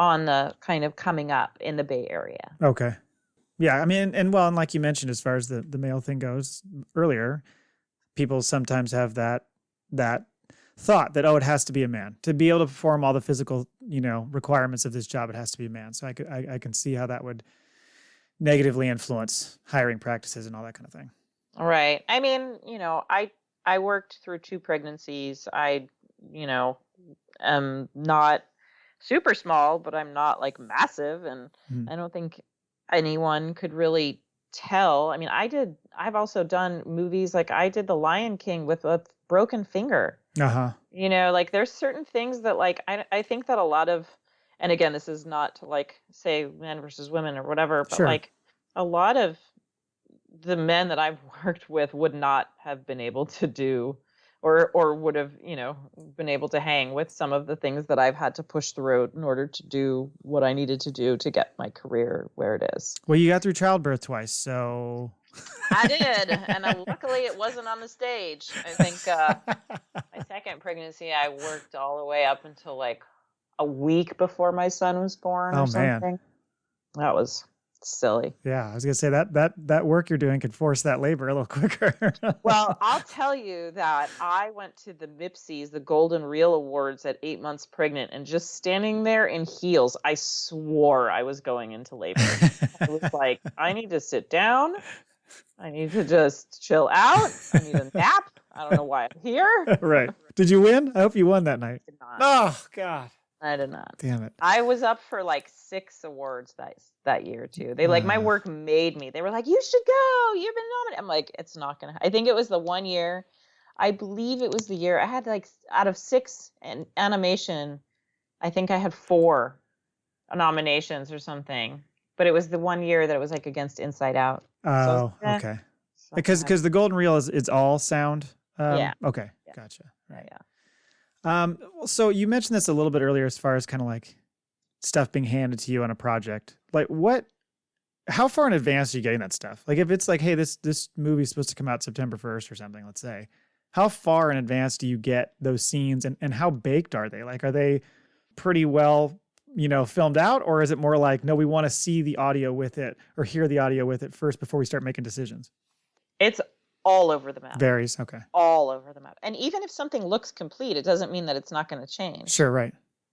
on the kind of coming up in the Bay Area. Okay. Yeah, and like you mentioned, as far as the male thing goes earlier, people sometimes have that thought that, it has to be a man to be able to perform all the physical, requirements of this job. It has to be a man. So I can see how that would negatively influence hiring practices and all that kind of thing. All right. I worked through 2 pregnancies. I, am not super small, but I'm not massive. And I don't think anyone could really tell. I've also done movies. I did The Lion King with a broken finger. Uh-huh. There's certain things that I think that a lot of, and again, this is not to say men versus women or whatever, but sure. A lot of the men that I've worked with would not have been able to do or would have, been able to hang with some of the things that I've had to push through in order to do what I needed to do to get my career where it is. Well, you got through childbirth twice, so... I did, and luckily it wasn't on the stage. I think my second pregnancy, I worked all the way up until a week before my son was born or something. Man. That was Silly. Yeah, I was gonna say that work you're doing could force that labor a little quicker. Well, I'll tell you that I went to the MIPSIs, the Golden Reel Awards, at 8 months pregnant, and just standing there in heels, I swore I was going into labor. I was like, I need to sit down. I need to just chill out. I need a nap. I don't know why I'm here. Right. Did you win? I hope you won that night. I did not. Oh, God. I did not. Damn it. I was up for like 6 awards that year too. They like my work made me. They were like, "You should go. You've been nominated." I'm like, "It's not gonna." I think it was the one year. I believe it was the year I had like out of 6 in animation, I think I had 4 nominations or something. But it was the one year that it was like against Inside Out. Oh, okay. Because the Golden Reel is all sound. Yeah. Okay. Yeah. Gotcha. Right. Yeah. So you mentioned this a little bit earlier as far as kind of like stuff being handed to you on a project. Like how far in advance are you getting that stuff? Like if it's like, hey, this movie's supposed to come out September 1st or something, let's say, how far in advance do you get those scenes and how baked are they? Like, are they pretty well, filmed out, or is it more like, no, we want to see the audio with it or hear the audio with it first before we start making decisions? It's all over the map. Varies. Okay. All over the map. And even if something looks complete, it doesn't mean that it's not going to change. Sure. Right.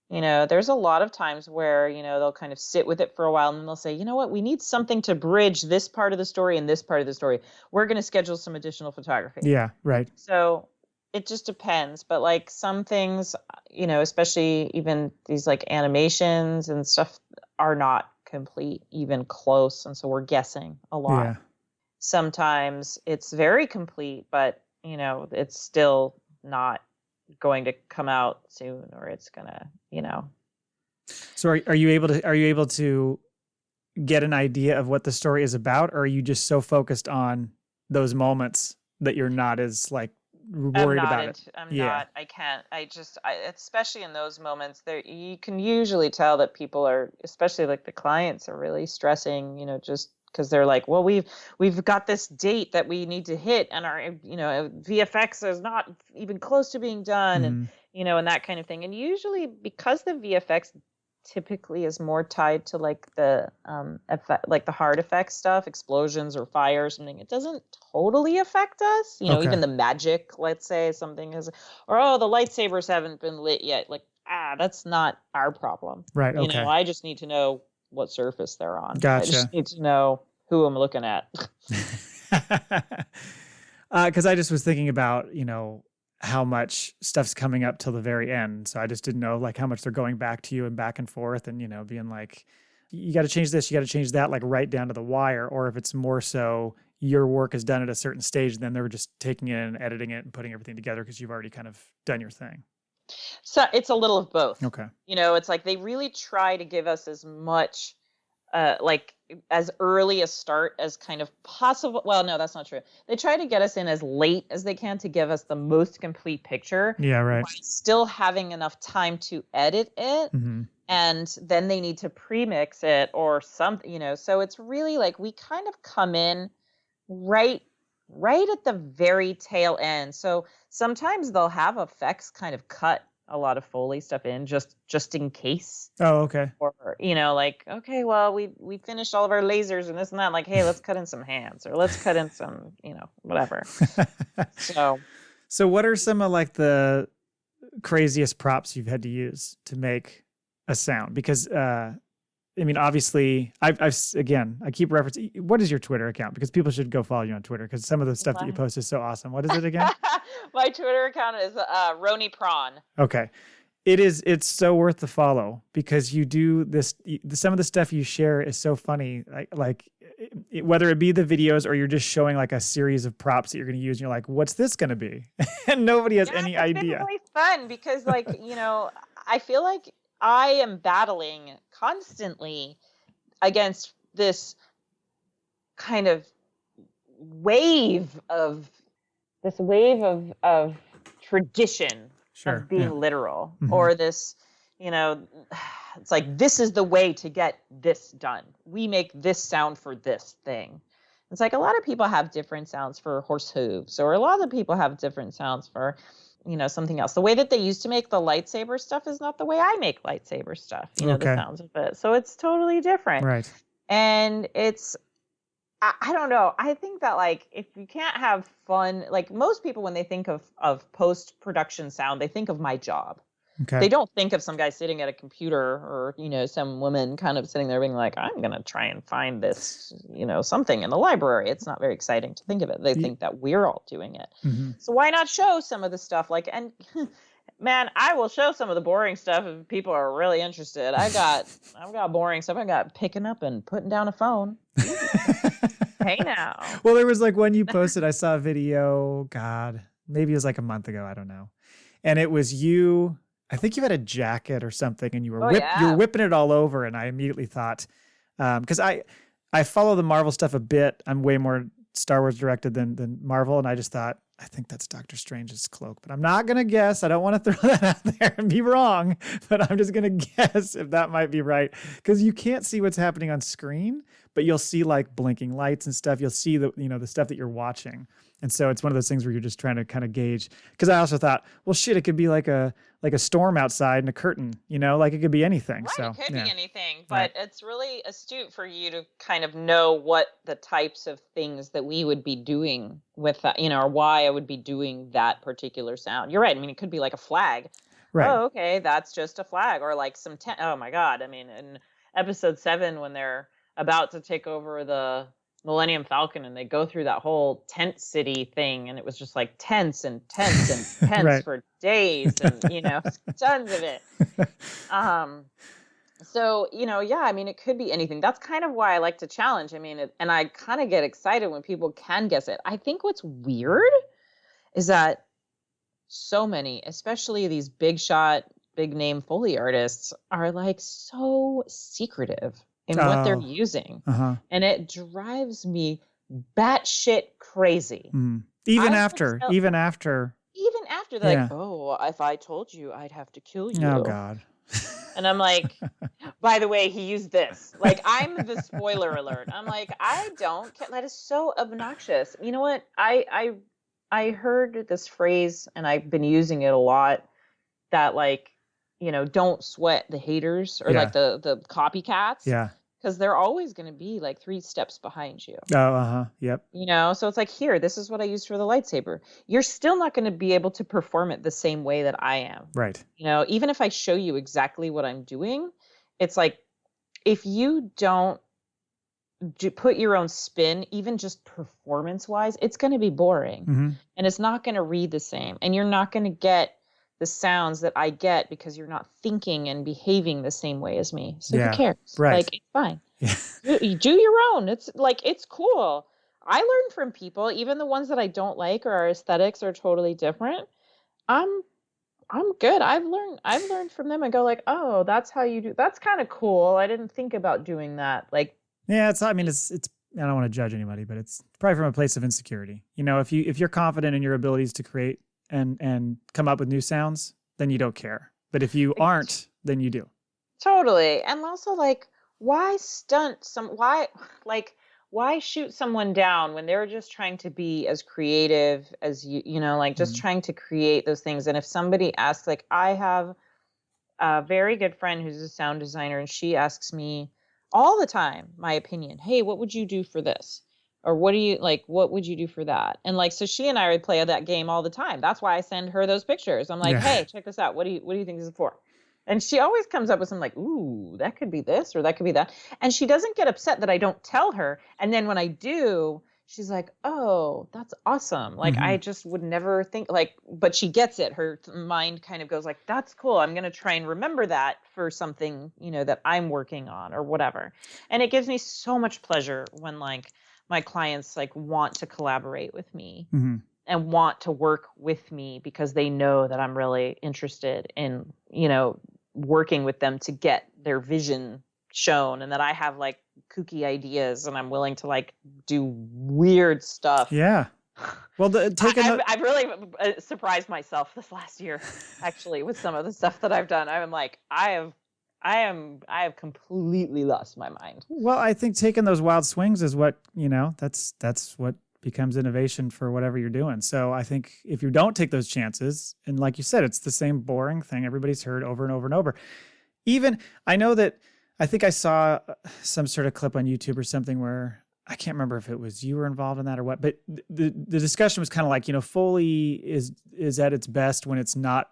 There's a lot of times where, they'll kind of sit with it for a while and then they'll say, you know what, we need something to bridge this part of the story and this part of the story. We're going to schedule some additional photography. Yeah. Right. So it just depends. But like some things, especially even these like animations and stuff are not complete, even close. And so we're guessing a lot. Yeah. Sometimes it's very complete, but it's still not going to come out soon, or it's gonna, So are you able to get an idea of what the story is about, or are you just so focused on those moments that you're not as like worried about it? Not. I can't. Especially in those moments, there you can usually tell that people are, especially like the clients, are really stressing. Just because they're like, well, we've got this date that we need to hit, and our VFX is not even close to being done, and and that kind of thing. And usually, because the VFX typically is more tied to like the effect, like the hard effects stuff, explosions or fire or something, it doesn't totally affect us. Even the magic, let's say something is, or the lightsabers haven't been lit yet. Like, that's not our problem. Right. Okay. I just need to know what surface they're on. Gotcha. I just need to know who I'm looking at. Because I just was thinking about, how much stuff's coming up till the very end. So I just didn't know like how much they're going back to you and back and forth and, being like, you got to change this, you got to change that, like right down to the wire. Or if it's more so your work is done at a certain stage, then they're just taking it and editing it and putting everything together because you've already kind of done your thing. So it's a little of both. Okay. It's like they really try to give us as much like as early a start as kind of possible. Well, no, that's not true. They try to get us in as late as they can to give us the most complete picture. Yeah, right. While still having enough time to edit it. Mm-hmm. And then they need to pre-mix it or something, so it's really like we kind of come in right at the very tail end. So sometimes they'll have effects kind of cut a lot of Foley stuff in just in case. Oh, okay. Or like, okay, well, we finished all of our lasers and this and that. Like, hey, let's cut in some hands or let's cut in some, whatever. So what are some of like the craziest props you've had to use to make a sound? Because obviously, I keep referencing. What is your Twitter account? Because people should go follow you on Twitter because some of the stuff that you post is so awesome. What is it again? My Twitter account is Ronni Brown. Okay. It's so worth the follow because you do this. Some of the stuff you share is so funny. Like whether it be the videos or you're just showing like a series of props that you're going to use and you're like, what's this going to be? And nobody has any idea. It's really fun because like, I feel like I am battling constantly against this kind of wave of tradition of being literal, or this, it's like, this is the way to get this done. We make this sound for this thing. It's like a lot of people have different sounds for horse hooves, or a lot of people have different sounds for, something else. The way that they used to make the lightsaber stuff is not the way I make lightsaber stuff, the sounds of it. So it's totally different. Right. And I don't know. I think that like if you can't have fun, like most people when they think of post-production sound, they think of my job. Okay. They don't think of some guy sitting at a computer or, some woman kind of sitting there being like, I'm going to try and find this, something in the library. It's not very exciting to think of it. They think that we're all doing it. Mm-hmm. So why not show some of the stuff like, and man, I will show some of the boring stuff if people are really interested. I've got boring stuff. I got picking up and putting down a phone. Hey now. Well, there was like when you posted, I saw a video, God, maybe it was like a month ago. I don't know. And it was you, I think you had a jacket or something and you were, you were whipping it all over. And I immediately thought, because I follow the Marvel stuff a bit. I'm way more Star Wars directed than Marvel. And I just thought, I think that's Doctor Strange's cloak, but I'm not going to guess. I don't want to throw that out there and be wrong, but I'm just going to guess if that might be right. Because you can't see what's happening on screen, but you'll see like blinking lights and stuff. You'll see the stuff that you're watching. And so it's one of those things where you're just trying to kind of gauge. Because I also thought, well, shit, it could be like a storm outside and a curtain, like it could be anything. Right, so it could be anything, but it's really astute for you to kind of know what the types of things that we would be doing with that, or why I would be doing that particular sound. You're right. I mean, it could be like a flag. Right. Oh, okay, that's just a flag, or like some tent. Oh my God. I mean, in episode 7, when they're about to take over the Millennium Falcon and they go through that whole tent city thing, and it was just like tents and tents and tents for days, and tons of it. So I mean, it could be anything. That's kind of why I like to challenge. I mean, and I kind of get excited when people can guess it. I think what's weird is that so many, especially these big name Foley artists, are like so secretive in what they're using. And it drives me batshit crazy. Even after they're like, oh, if I told you, I'd have to kill you. Oh God. And I'm like, by the way, he used this. Like, I'm the spoiler alert. I'm like, I don't care. That is so obnoxious. You know what? I heard this phrase, and I've been using it a lot, that like, don't sweat the haters or like the copycats. Yeah. Because they're always going to be like 3 steps behind you. Oh, yep. So it's like, here, this is what I used for the lightsaber. You're still not going to be able to perform it the same way that I am. Right. Even if I show you exactly what I'm doing, it's like, if you don't put your own spin, even just performance wise, it's going to be boring. And it's not going to read the same. And you're not going to get the sounds that I get because you're not thinking and behaving the same way as me. So who cares? Right. Like, it's fine. You do your own. It's like, it's cool. I learn from people, even the ones that I don't like or our aesthetics are totally different. I'm good. I've learned from them and go like, oh, that's how you do. That's kind of cool. I didn't think about doing that. Like, yeah, it's I don't want to judge anybody, but it's probably from a place of insecurity. If you're confident in your abilities to create and come up with new sounds, then you don't care. But if you aren't, then you do. Totally. And also, like, why shoot someone down when they're just trying to be as creative as just trying to create those things. And if somebody asks, like, I have a very good friend who's a sound designer, and she asks me all the time my opinion. Hey, what would you do for this? Or what would you do for that? And like, so she and I would play that game all the time. That's why I send her those pictures. I'm like, hey, check this out. What do you think this is for? And she always comes up with something like, ooh, that could be this or that could be that. And she doesn't get upset that I don't tell her. And then when I do, she's like, oh, that's awesome. Like, I just would never think but she gets it. Her mind kind of goes like, that's cool. I'm going to try and remember that for something, that I'm working on or whatever. And it gives me so much pleasure when like my clients like want to collaborate with me and want to work with me because they know that I'm really interested in, working with them to get their vision shown, and that I have like kooky ideas and I'm willing to like do weird stuff. Yeah. Well, I've really surprised myself this last year, actually, with some of the stuff that I've done. I'm like, I have completely lost my mind. Well, I think taking those wild swings is what, that's what becomes innovation for whatever you're doing. So I think if you don't take those chances, and like you said, it's the same boring thing everybody's heard over and over and over. Even I know that I think I saw some sort of clip on YouTube or something where I can't remember if it was you were involved in that or what, but the discussion was kind of like, Foley is at its best when it's not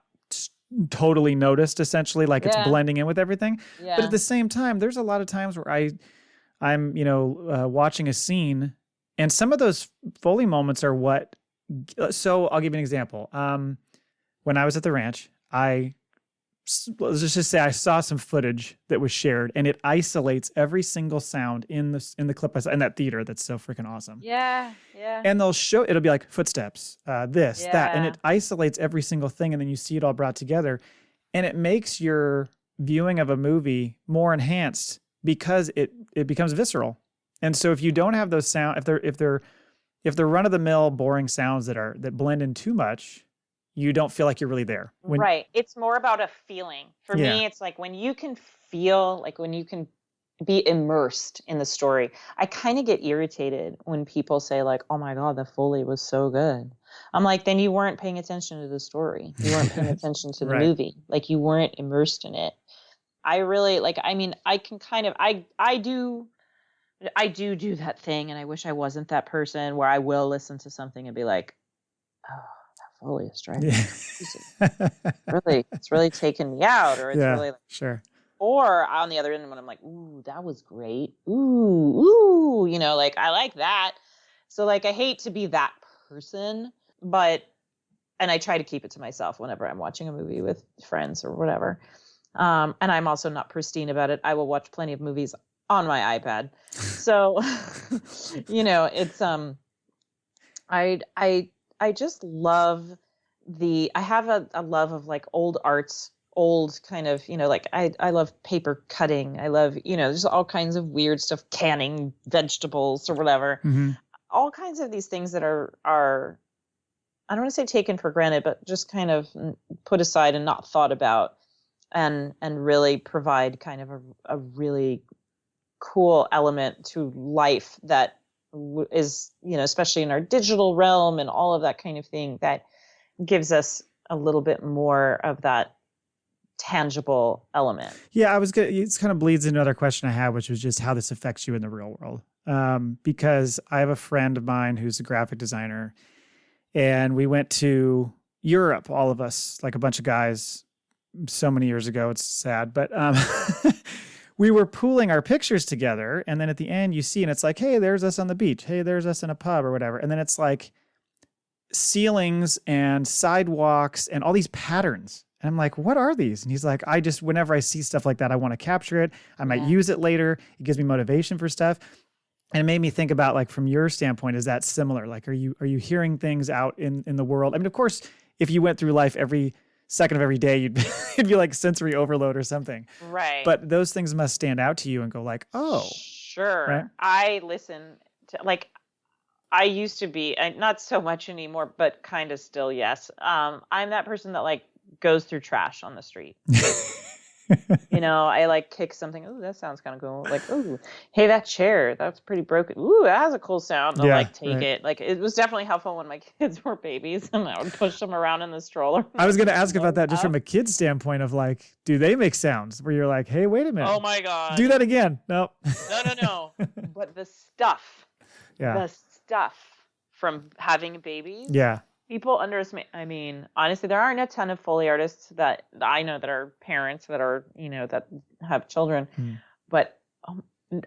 totally noticed, essentially, like it's blending in with everything. Yeah. But at the same time, there's a lot of times where I'm watching a scene, and some of those Foley moments are what. So I'll give you an example. When I was at the ranch, let's just say I saw some footage that was shared, and it isolates every single sound in the clip in that theater. That's so freaking awesome. Yeah. And it'll be like footsteps, this, that, and it isolates every single thing, and then you see it all brought together, and it makes your viewing of a movie more enhanced because it becomes visceral. And so if you don't have those sound, if they're run of the mill boring sounds that blend in too much, you don't feel like you're really there. Right. It's more about a feeling. For me, it's like when you can feel, like when you can be immersed in the story. I kind of get irritated when people say like, oh my God, the Foley was so good. I'm like, then you weren't paying attention to the story. You weren't paying attention to the movie. Like you weren't immersed in it. I really I can kind of, I do that thing, and I wish I wasn't that person where I will listen to something and be like, oh, Foley is driving. It's really taken me out, or it's really like, sure. Or on the other end, when I'm like, ooh, that was great. Ooh, like I like that. So like, I hate to be that person, and I try to keep it to myself whenever I'm watching a movie with friends or whatever. And I'm also not pristine about it. I will watch plenty of movies on my iPad. So, it's, I just love I have a love of like old arts, old kind of, like I love paper cutting. I love, there's all kinds of weird stuff, canning vegetables or whatever. Mm-hmm. All kinds of these things that are, I don't want to say taken for granted, but just kind of put aside and not thought about, and really provide kind of a really cool element to life that is, especially in our digital realm and all of that kind of thing, that gives us a little bit more of that tangible element. Yeah, it kind of bleeds into another question I had, which was just how this affects you in the real world. Because I have a friend of mine who's a graphic designer, and we went to Europe, all of us, like a bunch of guys, so many years ago. It's sad, but we were pooling our pictures together, and then at the end you see, and it's like, hey, there's us on the beach. Hey, there's us in a pub or whatever. And then it's like ceilings and sidewalks and all these patterns. And I'm like, what are these? And he's like, whenever I see stuff like that, I want to capture it. I might use it later. It gives me motivation for stuff. And it made me think about, like, from your standpoint, is that similar? Like, are you hearing things out in the world? I mean, of course, if you went through life every second of every day, it'd be like sensory overload or something. Right. But those things must stand out to you and go like, oh. Sure. Right? I listen to, like, I used to be, not so much anymore, but kind of still, yes. I'm that person that like goes through trash on the street. I like kick something. Ooh, that sounds kind of cool. Like, ooh, hey, that chair, that's pretty broken. Ooh, that has a cool sound. I'll take it. Like, it was definitely helpful when my kids were babies and I would push them around in the stroller. I was going to ask about that just from a kid's standpoint of like, do they make sounds where you're like, hey, wait a minute. Oh my God. Do that again. Nope. No. But the stuff from having babies. Yeah. People underestimate. I mean, honestly, there aren't a ton of Foley artists that I know that are parents that are, that have children. But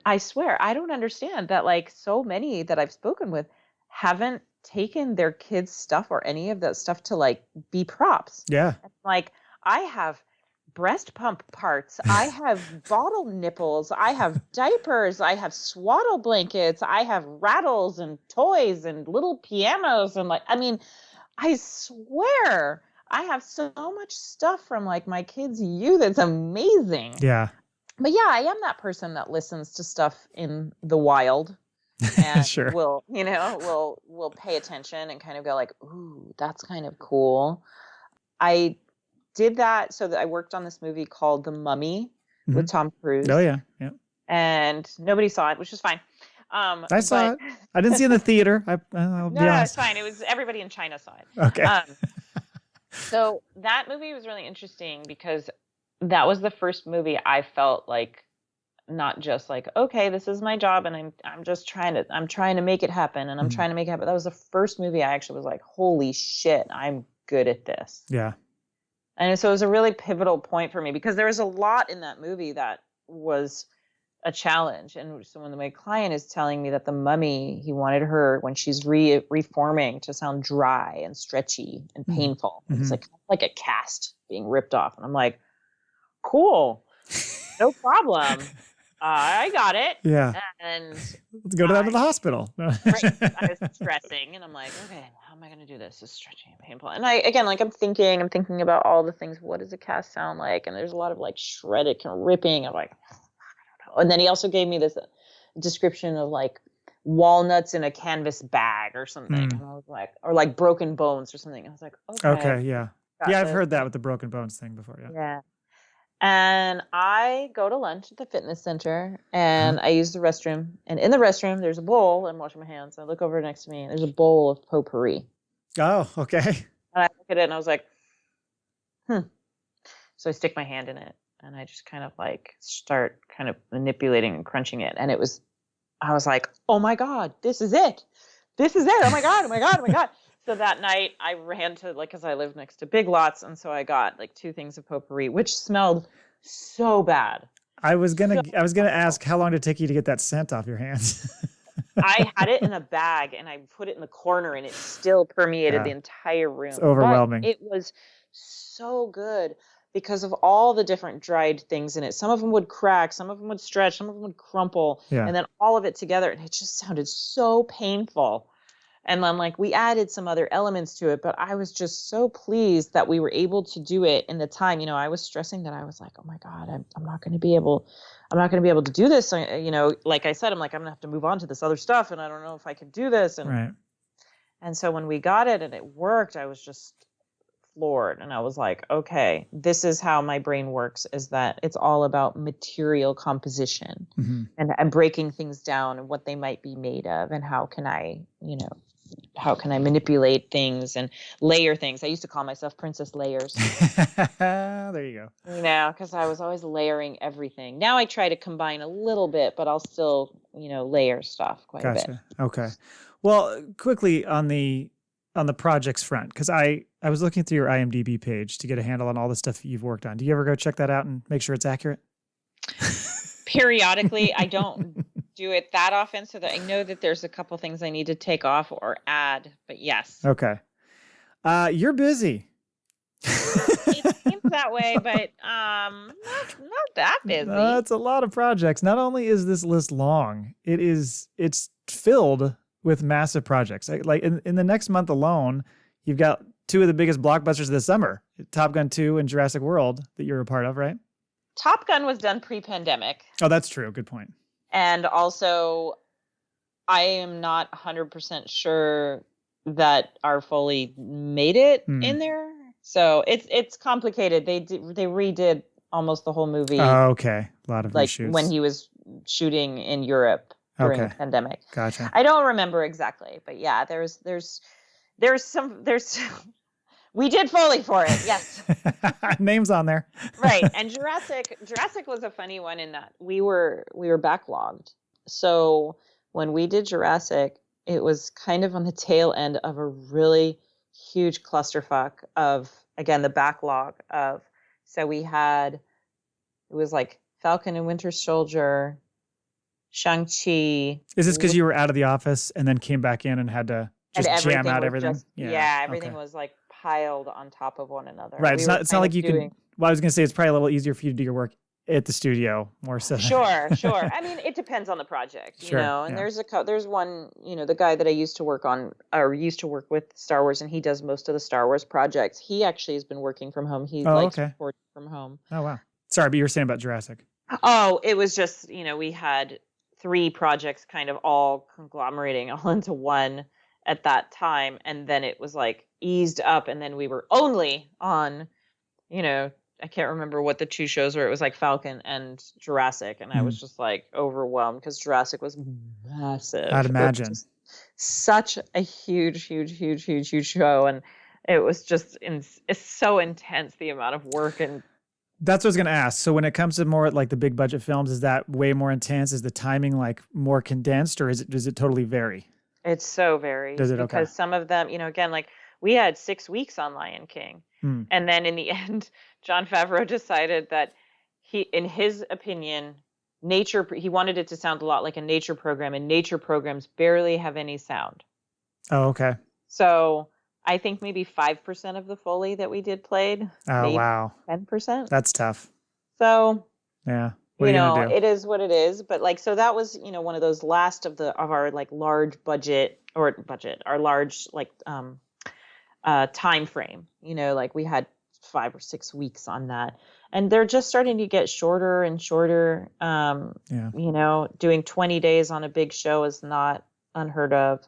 I swear, I don't understand that, like, so many that I've spoken with haven't taken their kids' stuff or any of that stuff to, like, be props. Yeah. Like, I have breast pump parts. I have bottle nipples. I have diapers. I have swaddle blankets. I have rattles and toys and little pianos. And, like, I mean, I swear I have so much stuff from like my kids' youth. It's amazing. Yeah. But yeah, I am that person that listens to stuff in the wild and sure. will pay attention and kind of go like, ooh, that's kind of cool. I did that so that I worked on this movie called The Mummy with Tom Cruise. Oh yeah. Yeah. And nobody saw it, which is fine. I saw it. I didn't see it in the theater. No, it's fine. It was everybody in China saw it. Okay. So that movie was really interesting because that was the first movie I felt like not just like, okay, this is my job and I'm trying to make it happen and I'm trying to make it happen. That was the first movie I actually was like, holy shit, I'm good at this. Yeah. And so it was a really pivotal point for me because there was a lot in that movie that was a challenge. And so when my client is telling me that the mummy, he wanted her when she's reforming to sound dry and stretchy and painful. It's like a cast being ripped off. And I'm like, cool, no problem. I got it. Yeah. And let's go to the hospital. Right. I was stressing and I'm like, okay, how am I going to do this? It's stretching and painful. And I'm thinking about all the things. What does a cast sound like? And there's a lot of like shredded and ripping. I'm like, and then he also gave me this description of like walnuts in a canvas bag or something. And I was like, or like broken bones or something. I was like, okay. Yeah. Yeah, I've heard that with the broken bones thing before. Yeah. Yeah. And I go to lunch at the fitness center and I use the restroom. And in the restroom, there's a bowl. I'm washing my hands. I look over next to me and there's a bowl of potpourri. Oh, okay. And I look at it and I was like, So I stick my hand in it. And I just kind of like start kind of manipulating and crunching it. And I was like, oh my God, this is it. This is it. Oh my God, oh my God, oh my God. So that night I ran to cause I live next to Big Lots. And so I got like 2 things of potpourri, which smelled so bad. I was going to ask how long did it take you to get that scent off your hands? I had it in a bag and I put it in the corner and it still permeated the entire room. It's overwhelming. But it was so good. Because of all the different dried things in it. Some of them would crack, some of them would stretch, some of them would crumple, and then all of it together. And it just sounded so painful. And then like we added some other elements to it, but I was just so pleased that we were able to do it in the time. You know, I was stressing that I was like, oh my God, I'm not going to be able to do this. You know, like I said, I'm going to have to move on to this other stuff. And I don't know if I could do this. And so when we got it and it worked, I was just floored. And I was like, okay, this is how my brain works, is that it's all about material composition and breaking things down and what they might be made of and how can I manipulate things and layer things. I used to call myself Princess Layers. There you go. You know, because I was always layering everything. Now I try to combine a little bit, but I'll still, layer stuff quite a bit. Okay. Well, quickly on the projects front, because I was looking through your IMDb page to get a handle on all the stuff you've worked on. Do you ever go check that out and make sure it's accurate? Periodically. I don't do it that often so that I know that there's a couple things I need to take off or add, but yes. Okay. You're busy. It seems that way, but not that busy. It's a lot of projects. Not only is this list long, it's filled with massive projects. Like in the next month alone, you've got 2 of the biggest blockbusters of the summer, Top Gun 2 and Jurassic World, that you're a part of, right? Top Gun was done pre-pandemic. Oh, that's true. Good point. And also, I am not 100% sure that our Foley made it in there. So it's complicated. They redid almost the whole movie. Oh, okay. A lot of reshoots. When he was shooting in Europe during the pandemic. Gotcha. I don't remember exactly, but yeah, there's we did Foley for it. Yes. Names on there. Right. And Jurassic was a funny one in that we were backlogged. So when we did Jurassic, it was kind of on the tail end of a really huge clusterfuck of, again, the backlog of, so we had, it was like Falcon and Winter Soldier, Shang-Chi. Is this because you were out of the office and then came back in and had to just jam out everything? Everything was like piled on top of one another. Right. It's not like you can, well, I was going to say it's probably a little easier for you to do your work at the studio more so. Sure. I mean, it depends on the project, you know, and there's one, the guy that I used to work with Star Wars, and he does most of the Star Wars projects. He actually has been working from home. He likes recording from home. Oh, wow. Sorry, but you were saying about Jurassic. Oh, it was just, we had 3 projects kind of all conglomerating all into one at that time. And then it was like eased up. And then we were only on, I can't remember what the 2 shows were. It was like Falcon and Jurassic. And I was just like overwhelmed because Jurassic was massive. I'd imagine. Such a huge show. And it was just, it's so intense, the amount of work and That's what I was going to ask. So when it comes to more like the big budget films, is that way more intense? Is the timing like more condensed, or does it totally vary? It so varies Does it? Okay. because some of them, again, like we had 6 weeks on Lion King. And then in the end, Jon Favreau decided that in his opinion, he wanted it to sound a lot like a nature program, and nature programs barely have any sound. Oh, okay. So I think maybe 5% of the Foley that we did played. Oh, wow. 10%. That's tough. So, yeah. What are you gonna do? It is what it is. But like, so that was, one of those last of our like large our large like time frame. Like we had 5 or 6 weeks on that, and they're just starting to get shorter and shorter. Doing 20 days on a big show is not unheard of.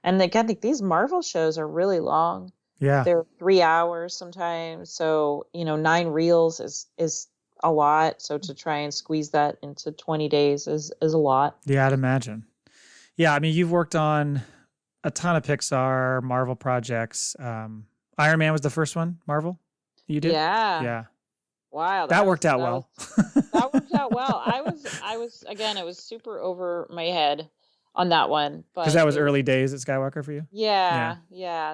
And again, I think these Marvel shows are really long. Yeah. They're 3 hours sometimes. So, 9 reels is a lot. So to try and squeeze that into 20 days is a lot. Yeah, I'd imagine. Yeah, I mean, you've worked on a ton of Pixar, Marvel projects. Iron Man was the first one, Marvel? You did? Yeah. Yeah. Wow. That worked out well. That worked out well. I was again, it was super over my head on that one. Because that was early days at Skywalker for you? Yeah.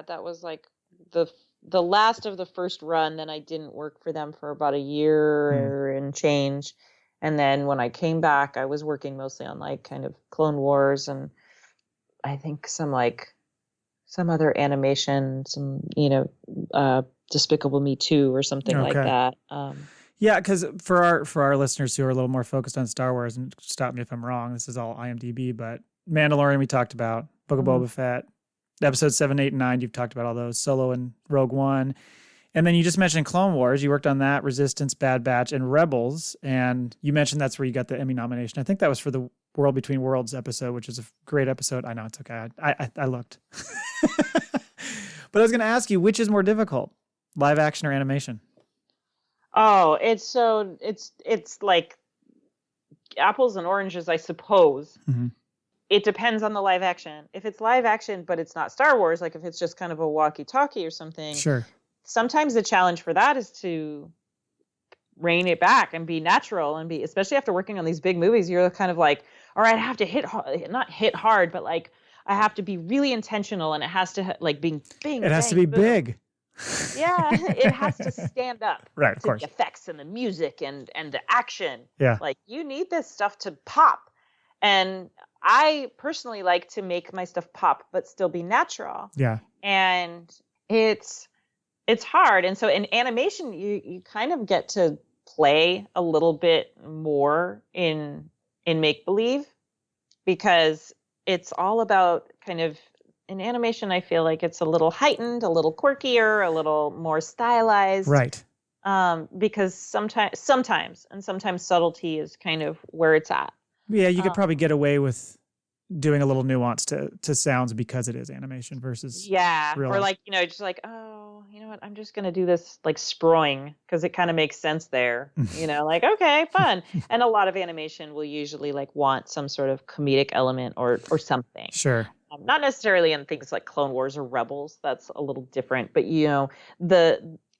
That was like the last of the first run. Then I didn't work for them for about a year and change. And then when I came back, I was working mostly on like kind of Clone Wars and I think some other animation, some, Despicable Me 2 or something like that. Yeah, because for our listeners who are a little more focused on Star Wars, and stop me if I'm wrong, this is all IMDb, but Mandalorian we talked about, Book of Boba Fett, episodes 7, 8, and 9, you've talked about all those, Solo and Rogue One. And then you just mentioned Clone Wars. You worked on that, Resistance, Bad Batch, and Rebels. And you mentioned that's where you got the Emmy nomination. I think that was for the World Between Worlds episode, which is a great episode. I know, it's okay. I looked. But I was going to ask you, which is more difficult, live action or animation? Oh, it's like apples and oranges, I suppose. Mm-hmm. It depends on the live action. If it's live action, but it's not Star Wars, like if it's just kind of a walkie-talkie or something. Sure. Sometimes the challenge for that is to rein it back and be natural and especially after working on these big movies, you're kind of like, all right, I have to not hit hard, but like I have to be really intentional and it has to like being bing. It has to be boom. big. Yeah, it has to stand up. Right, of course. The effects and the music and the action. Yeah. Like you need this stuff to pop. And I personally like to make my stuff pop, but still be natural. Yeah. And it's hard. And so in animation, you kind of get to play a little bit more in make-believe because it's all about kind of in animation, I feel like it's a little heightened, a little quirkier, a little more stylized. Right. Because sometimes subtlety is kind of where it's at. Yeah, you could probably get away with doing a little nuance to sounds because it is animation versus real or like just like, oh, you know what, I'm just gonna do this like sproing because it kind of makes sense there. Like okay, fun. And a lot of animation will usually like want some sort of comedic element or something. Sure. Not necessarily in things like Clone Wars or Rebels. That's a little different. But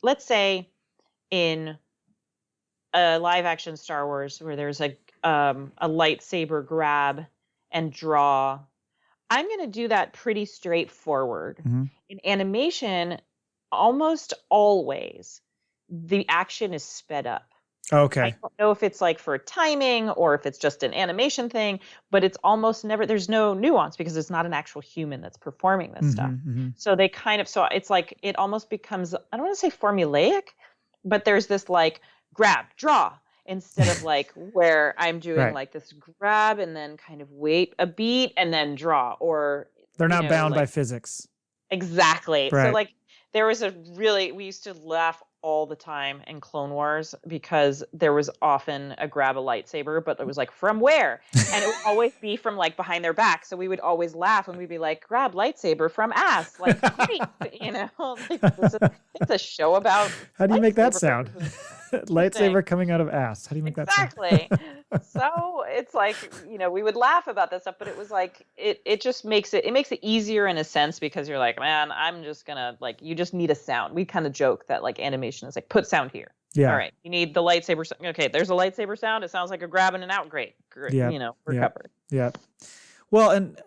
let's say in a live action Star Wars where there's a lightsaber grab and draw, I'm going to do that pretty straightforward. Mm-hmm. In animation, almost always the action is sped up. Okay. I don't know if it's like for timing or if it's just an animation thing, but it's almost never, there's no nuance because it's not an actual human that's performing this stuff. Mm-hmm. So so it's like, it almost becomes, I don't want to say formulaic, but there's this like grab, draw, instead of like where I'm doing like this grab and then kind of wait a beat and then draw, or they're not bound by physics. Exactly. Right. So like there was we used to laugh all the time in Clone Wars because there was often a grab a lightsaber, but it was like from where? And it would always be from like behind their back. So we would always laugh and we'd be like, grab lightsaber from ass. Like, great, like it's a show about. How do you make that sound? Lightsaber coming out of ass. How do you make that sound? Exactly. So it's like, we would laugh about that stuff, but it was like, it just makes it easier in a sense because you're like, man, I'm just gonna like, you just need a sound. We kind of joke that like animation is like, put sound here. Yeah. All right. You need the lightsaber. Okay. There's a lightsaber sound. It sounds like a grabbing and out. Great. Yeah. We're covered. Yeah. Well, and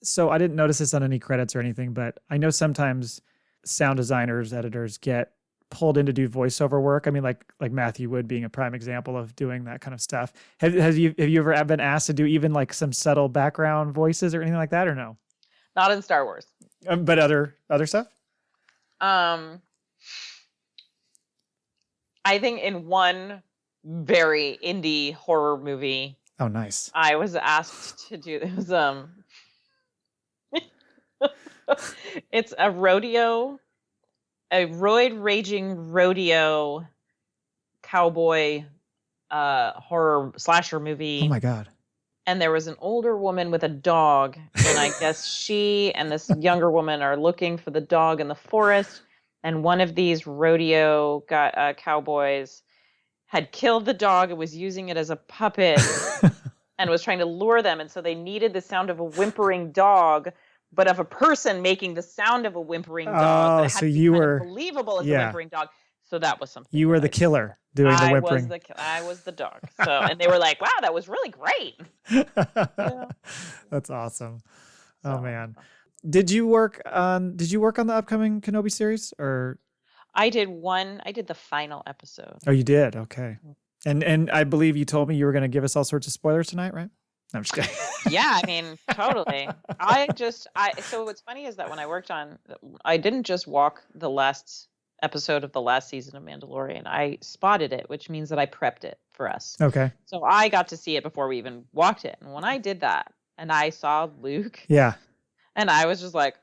so I didn't notice this on any credits or anything, but I know sometimes sound designers, editors get pulled in to do voiceover work. I mean, like Matthew Wood being a prime example of doing that kind of stuff. Have you ever been asked to do even like some subtle background voices or anything like that, or no? Not in Star Wars. But other stuff? I think in one very indie horror movie. Oh, nice. I was asked to do it was it's a roid raging rodeo cowboy horror slasher movie. Oh my God. And there was an older woman with a dog, and I guess she and this younger woman are looking for the dog in the forest, and one of these rodeo cowboys had killed the dog and was using it as a puppet and was trying to lure them, and so they needed the sound of a whimpering dog, but of a person making the sound of a whimpering dog. Oh, so you were believable as a whimpering dog. So that was something. You were the killer doing the whimpering. I was the dog. So, and they were like, "Wow, that was really great." Yeah. That's awesome. Oh man, did you work on the upcoming Kenobi series, or? I did the final episode. Oh, you did? Okay. And I believe you told me you were going to give us all sorts of spoilers tonight, right? No, I'm just kidding. Yeah, I mean, totally. So what's funny is that when I worked on, I didn't just walk the last episode of the last season of Mandalorian. I spotted it, which means that I prepped it for us. Okay. So I got to see it before we even walked it. And when I did that and I saw Luke. Yeah. And I was just like,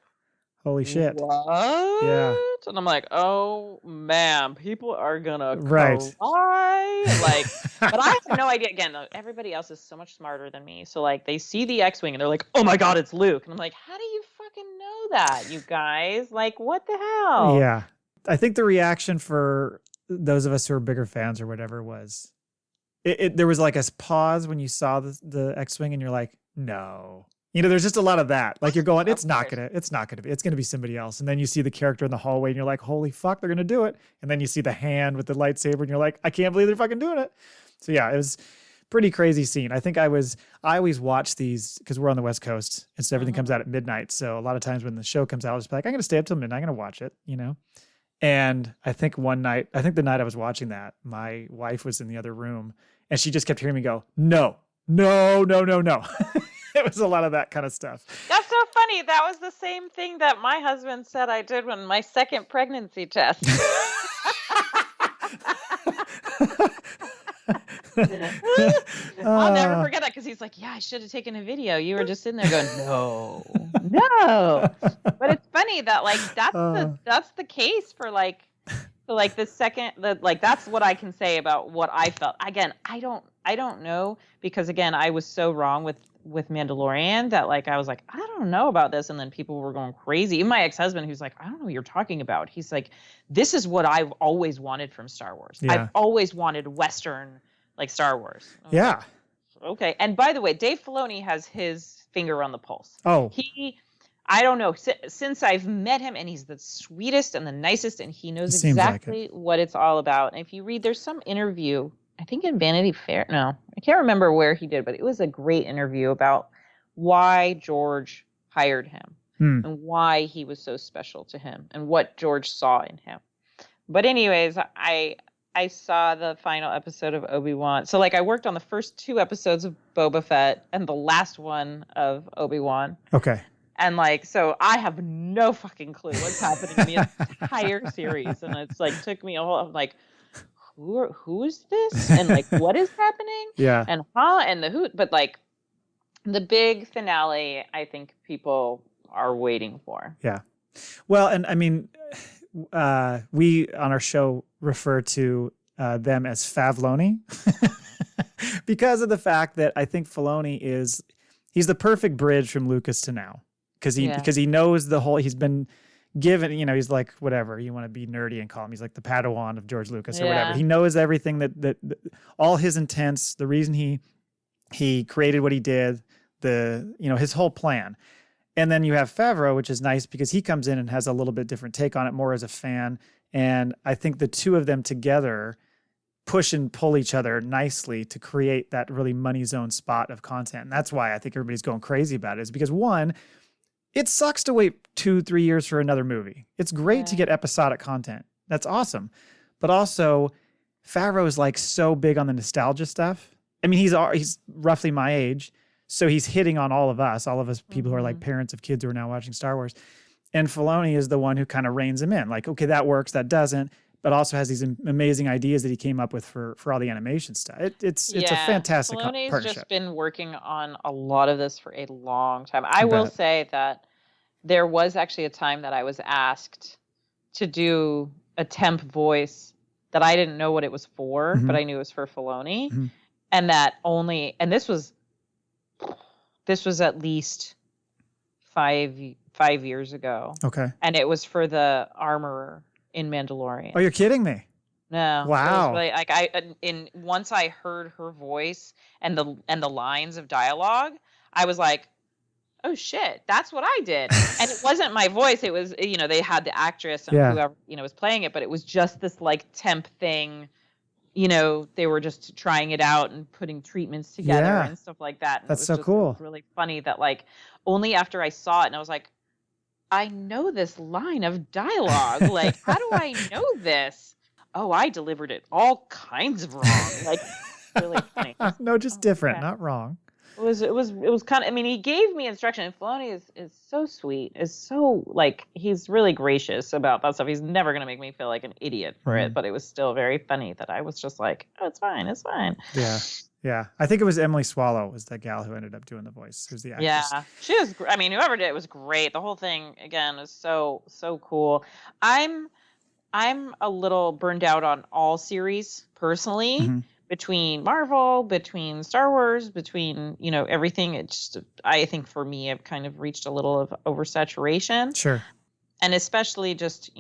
holy shit. What? Yeah. And I'm like, oh man, people are gonna right. cry. Like, but I have no idea. Again, everybody else is so much smarter than me. So like, they see the X-wing and they're like, oh my God, it's Luke. And I'm like, how do you fucking know that, you guys? Like, what the hell? Yeah. I think the reaction for those of us who are bigger fans or whatever was, there was like a pause when you saw the X-wing and you're like, no. There's just a lot of that. Like you're going, it's not gonna be. It's gonna be somebody else. And then you see the character in the hallway and you're like, holy fuck, they're gonna do it. And then you see the hand with the lightsaber and you're like, I can't believe they're fucking doing it. So yeah, it was pretty crazy scene. I think I always watch these because we're on the West Coast and so everything comes out at midnight. So a lot of times when the show comes out, I'll just be like, I'm gonna stay up till midnight. I'm gonna watch it. And I think the night I was watching that, my wife was in the other room and she just kept hearing me go, no. It was a lot of that kind of stuff. That's so funny. That was the same thing that my husband said I did when my second pregnancy test. I'll never forget that because he's like, yeah, I should have taken a video. You were just sitting there going, no. But it's funny that like that's the case for like the second that's what I can say about what I felt. Again, I don't know because again, I was so wrong with Mandalorian that like I was like, I don't know about this, and then people were going crazy. Even my ex-husband, who's like, I don't know what you're talking about. He's like, this is what I've always wanted from Star Wars. Yeah. I've always wanted Western like Star Wars. Yeah. Like, okay. And by the way, Dave Filoni has his finger on the pulse. Oh. I don't know, since I've met him, and he's the sweetest and the nicest, and he knows exactly what it's all about. And if you read, there's some interview, I think in Vanity Fair. No, I can't remember where he did, but it was a great interview about why George hired him and why he was so special to him and what George saw in him. But anyways, I saw the final episode of Obi-Wan. So like I worked on the first 2 episodes of Boba Fett and the last one of Obi-Wan. Okay. And like, so I have no fucking clue what's happening in the entire series. And it's like, took me a whole, I'm like, who is this? And like, what is happening? Yeah. And and the who, but like the big finale, I think people are waiting for. Yeah. Well, and I mean, we on our show refer to them as Favloni because of the fact that I think Filoni he's the perfect bridge from Lucas to now. Because he knows he's been given, he's like, whatever, you want to be nerdy and call him. He's like the Padawan of George Lucas or whatever. He knows everything that all his intents, the reason he created what he did, his whole plan. And then you have Favreau, which is nice because he comes in and has a little bit different take on it, more as a fan. And I think the two of them together push and pull each other nicely to create that really money zone spot of content. And that's why I think everybody's going crazy about it, is because one, it sucks to wait 2-3 years for another movie. It's great to get episodic content. That's awesome. But also, Favreau is like so big on the nostalgia stuff. I mean, he's roughly my age, so he's hitting on all of us people who are like parents of kids who are now watching Star Wars. And Filoni is the one who kind of reins him in. Like, okay, that works, that doesn't, but also has these amazing ideas that he came up with for all the animation stuff. It's a fantastic Filoni's partnership. Just been working on a lot of this for a long time. I will say that there was actually a time that I was asked to do a temp voice that I didn't know what it was for, but I knew it was for Filoni. And this was at least 5 years ago. Okay. And it was for the armorer in Mandalorian. Oh, you're kidding me. No. Wow. It was really, like once I heard her voice and the lines of dialogue, I was like, oh shit, that's what I did. And it wasn't my voice. It was, they had the actress and whoever, was playing it, but it was just this like temp thing. They were just trying it out and putting treatments together and stuff like that. And that's so cool. It was really funny that like only after I saw it and I was like, I know this line of dialogue. Like, how do I know this? Oh, I delivered it all kinds of wrong. Like, really funny. No, just different, not wrong. It was kind of, I mean, he gave me instruction, and Filoni is so sweet, is so like, he's really gracious about that stuff. He's never going to make me feel like an idiot for it, but it was still very funny that I was just like, oh, it's fine. Yeah. Yeah. I think it was Emily Swallow was the gal who ended up doing the voice. Who's the actress. Yeah. She was, I mean, whoever did it was great. The whole thing, again, is so cool. I'm a little burned out on all series personally. Between Marvel, between Star Wars, between, everything. It's just, I think for me, I've kind of reached a little of oversaturation. Sure. And especially just,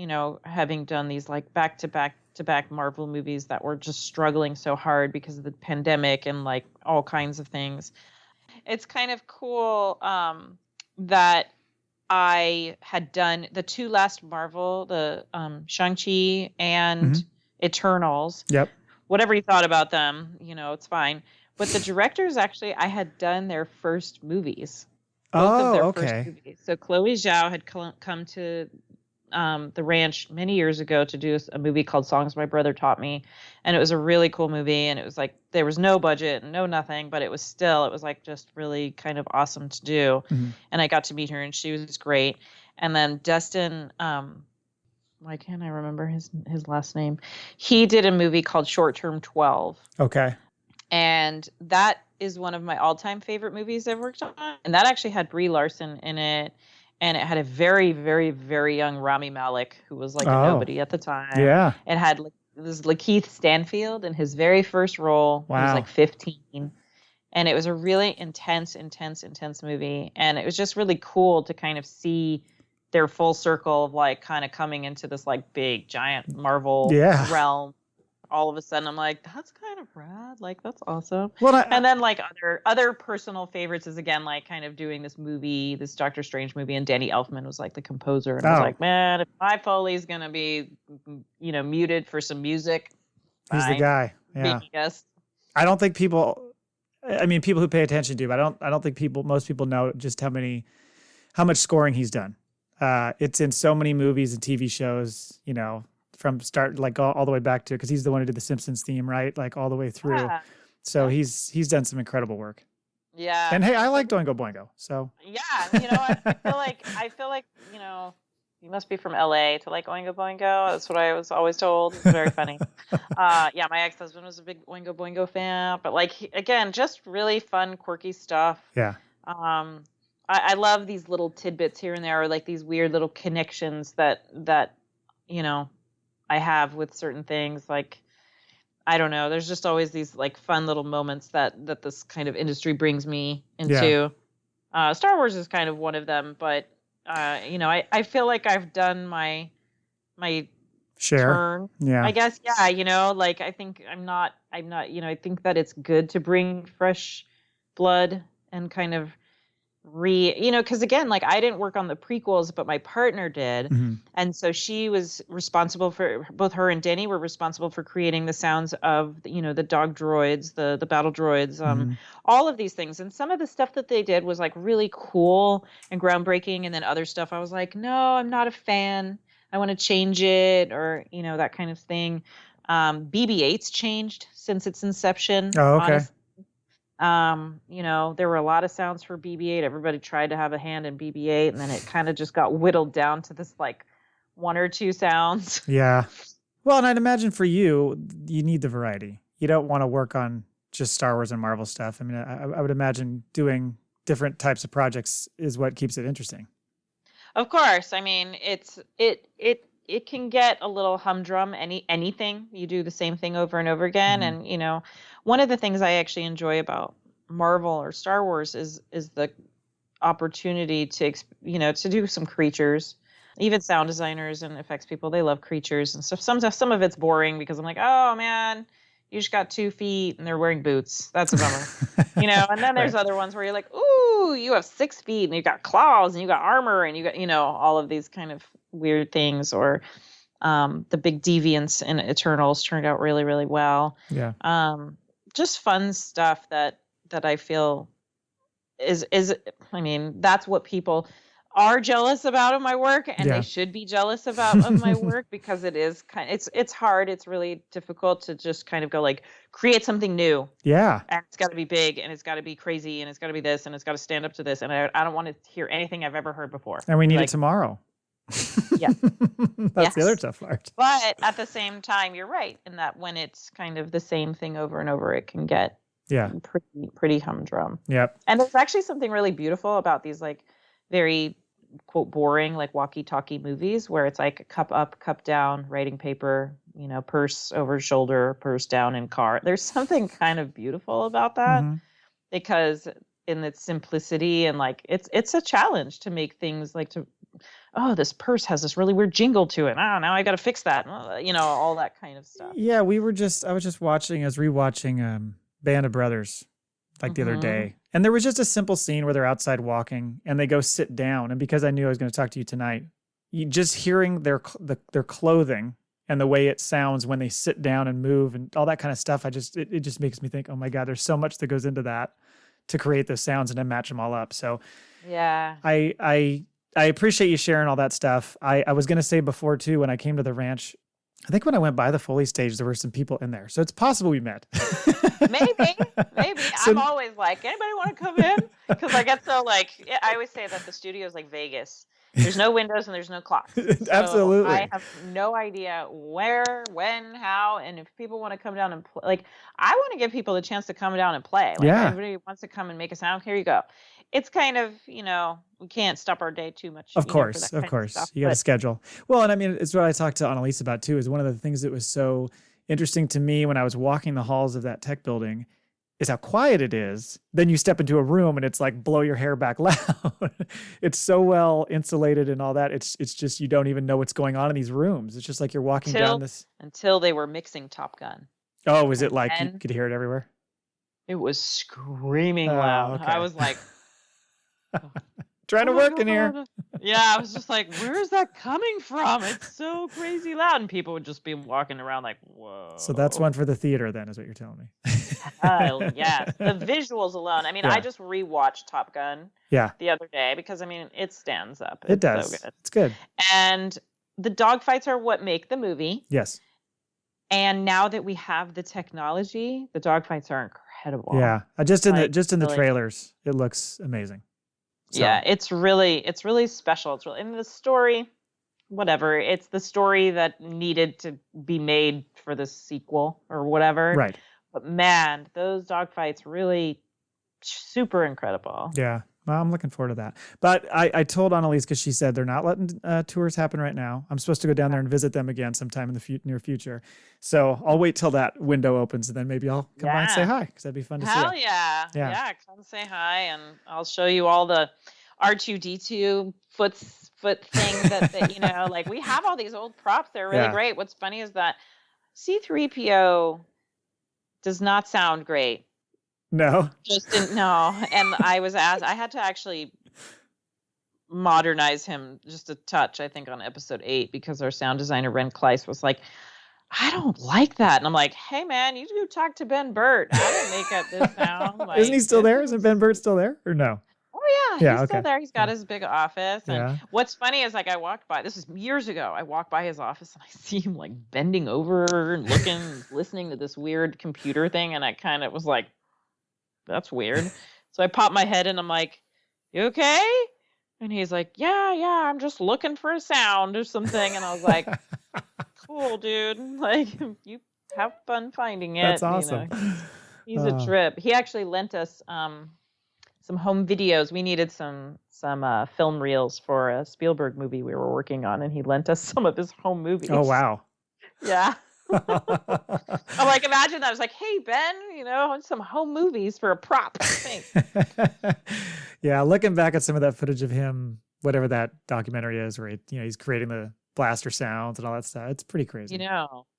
having done these like back-to-back Marvel movies that were just struggling so hard because of the pandemic and like all kinds of things. It's kind of cool that I had done the two last Marvel, the Shang-Chi and Eternals. Yep. Whatever you thought about them, it's fine. But the directors, actually, I had done their first movies. Both of their first movies. So Chloe Zhao had come to the ranch many years ago to do a movie called Songs My Brother Taught Me. And it was a really cool movie. And it was like, there was no budget and no nothing, but it was like just really kind of awesome to do. And I got to meet her and she was great. And then Dustin, why can't I remember his last name? He did a movie called Short Term 12. Okay. And that is one of my all-time favorite movies I've worked on. And that actually had Brie Larson in it. And it had a very, very, very young Rami Malek, who was like a nobody at the time. Yeah. It had this Lakeith Stanfield in his very first role. Wow. He was like 15. And it was a really intense movie. And it was just really cool to kind of see their full circle of like kind of coming into this like big giant Marvel realm. All of a sudden I'm like, that's kind of rad. Like, that's awesome. Well, and then like other personal favorites is again, like kind of doing this movie, this Doctor Strange movie, and Danny Elfman was like the composer. And I was like, man, if my Foley's going to be, muted for some music. He's the guy. Yeah. I don't think people who pay attention do, but I don't think most people know just how much scoring he's done. It's in so many movies and TV shows, from start, like all the way back to, because he's the one who did the Simpsons theme, right? Like all the way through. Yeah. So he's done some incredible work. Yeah. And hey, I like Oingo Boingo. So yeah, I feel like, you must be from LA to like Oingo Boingo. That's what I was always told. It's very funny. Yeah, my ex-husband was a big Oingo Boingo fan, but like, again, just really fun, quirky stuff. Yeah. I love these little tidbits here and there, or like these weird little connections that I have with certain things. Like, I don't know, there's just always these like fun little moments that this kind of industry brings me into. Yeah. Star Wars is kind of one of them, but I feel like I've done my share. Turn. Yeah. I guess, yeah, like I think I'm not, I think that it's good to bring fresh blood and kind of because again, like I didn't work on the prequels, but my partner did. Mm-hmm. And so she was responsible for, both her and Denny were responsible for creating the sounds of, the dog droids, the battle droids, Mm-hmm. all of these things. And some of the stuff that they did was like really cool and groundbreaking. And then other stuff I was like, no, I'm not a fan. I want to change it, or, that kind of thing. BB-8's changed since its inception. Oh, okay. Honestly. There were a lot of sounds for BB-8. Everybody tried to have a hand in BB-8, and then it kind of just got whittled down to this like one or two sounds. Yeah. Well, and I'd imagine for you need the variety. You don't want to work on just Star Wars and Marvel stuff. I mean, I would imagine doing different types of projects is what keeps it interesting. Of course. I mean, it can get a little humdrum. Anything you do the same thing over and over again. Mm-hmm. And one of the things I actually enjoy about Marvel or Star Wars is the opportunity to do some creatures. Even sound designers and effects people, they love creatures and stuff. Some of it's boring because I'm like, oh man, you just got 2 feet and they're wearing boots. That's a bummer. And then there's other ones where you're like, ooh, you have 6 feet and you got claws and you got armor and you got, all of these kind of weird things. Or the big deviants in Eternals turned out really, really well. Yeah. Just fun stuff that I feel is I mean, that's what people are jealous about of my work, and they should be jealous of my work, because it is it's hard. It's really difficult to just kind of go like create something new. Yeah. And it's got to be big, and it's got to be crazy, and it's got to be this, and it's got to stand up to this. And I don't want to hear anything I've ever heard before. And we need it tomorrow. Yeah. That's the other tough part. But at the same time, you're right in that when it's kind of the same thing over and over, it can get pretty humdrum. Yep. And there's actually something really beautiful about these like very quote boring like walkie-talkie movies where it's like cup up, cup down, writing paper, purse over shoulder, purse down in car. There's something kind of beautiful about that, because in its simplicity, and like it's a challenge to make things like this purse has this really weird jingle to it. Now I got to fix that. All that kind of stuff. Yeah, I was rewatching Band of Brothers like the other day. And there was just a simple scene where they're outside walking and they go sit down. And because I knew I was going to talk to you tonight, just hearing their clothing and the way it sounds when they sit down and move and all that kind of stuff, it just makes me think, oh my God, there's so much that goes into that to create those sounds and to match them all up. So yeah, I appreciate you sharing all that stuff. I was going to say before too, when I came to the ranch, I think when I went by the Foley stage, there were some people in there. So it's possible we met. Maybe. So, I'm always like, anybody want to come in? Because I get so like, I always say that the studio is like Vegas. There's no windows and there's no clocks. So absolutely. I have no idea where, when, how, and if people want to come down and play. Like, I want to give people the chance to come down and play. Like, everybody wants to come and make a sound. Here you go. It's kind of, we can't stop our day too much. Of course. Stuff, you got to schedule. Well, and I mean, it's what I talked to Annalise about too, is one of the things that was so interesting to me when I was walking the halls of that tech building is how quiet it is. Then you step into a room and it's like blow your hair back loud. It's so well insulated and all that. It's just, you don't even know what's going on in these rooms. It's just like you're walking down this. Until they were mixing Top Gun. Oh, was it like you could hear it everywhere? It was screaming loud. Okay. I was like, trying to work in here. Yeah, I was just like, where is that coming from? It's so crazy loud. And people would just be walking around like, whoa. So that's one for the theater then, is what you're telling me. Yes. The visuals alone. I mean, I just rewatched Top Gun the other day because, I mean, it stands up. It does. So good. It's good. And the dogfights are what make the movie. Yes. And now that we have the technology, the dogfights are incredible. Yeah. Just in the trailers, it looks amazing. So. Yeah, it's really special. It's really, and the story, whatever. It's the story that needed to be made for the sequel or whatever. Right. But man, those dogfights really super incredible. Yeah. Well, I'm looking forward to that. But I told Annalise, because she said they're not letting tours happen right now. I'm supposed to go down there and visit them again sometime in the near future. So I'll wait till that window opens, and then maybe I'll come by and say hi, because that'd be fun to see. Hell yeah. Yeah, come say hi, and I'll show you all the R2-D2 foot thing that like we have all these old props. They're really great. What's funny is that C-3PO does not sound great No. Just didn't know. And I was asked, I had to actually modernize him just a touch, I think, on episode 8, because our sound designer, Ren Kleiss, was like, I don't like that. And I'm like, hey, man, you do talk to Ben Burt. I didn't make up this sound. Like, Isn't he still there? Isn't Ben Burt still there? Or no? Oh, yeah, he's still there. He's got Yeah. his big office. And Yeah. what's funny is, like, I walked by, this is years ago, I walked by his office and I see him, like, bending over and looking, listening to this weird computer thing. And I kind of was like, that's weird. So I popped my head in. I'm like, you okay? And he's like, yeah, I'm just looking for a sound or something. And I was like, cool, dude. Like, you have fun finding it. That's awesome. He's a trip. He actually lent us some home videos. We needed some film reels for a Spielberg movie we were working on, and he lent us some of his home movies. Oh, wow. Yeah. I'm like, imagine that. I was like, hey, Ben, some home movies for a prop. Thanks. Yeah, looking back at some of that footage of him, whatever that documentary is, where he's creating the blaster sounds and all that stuff. It's pretty crazy.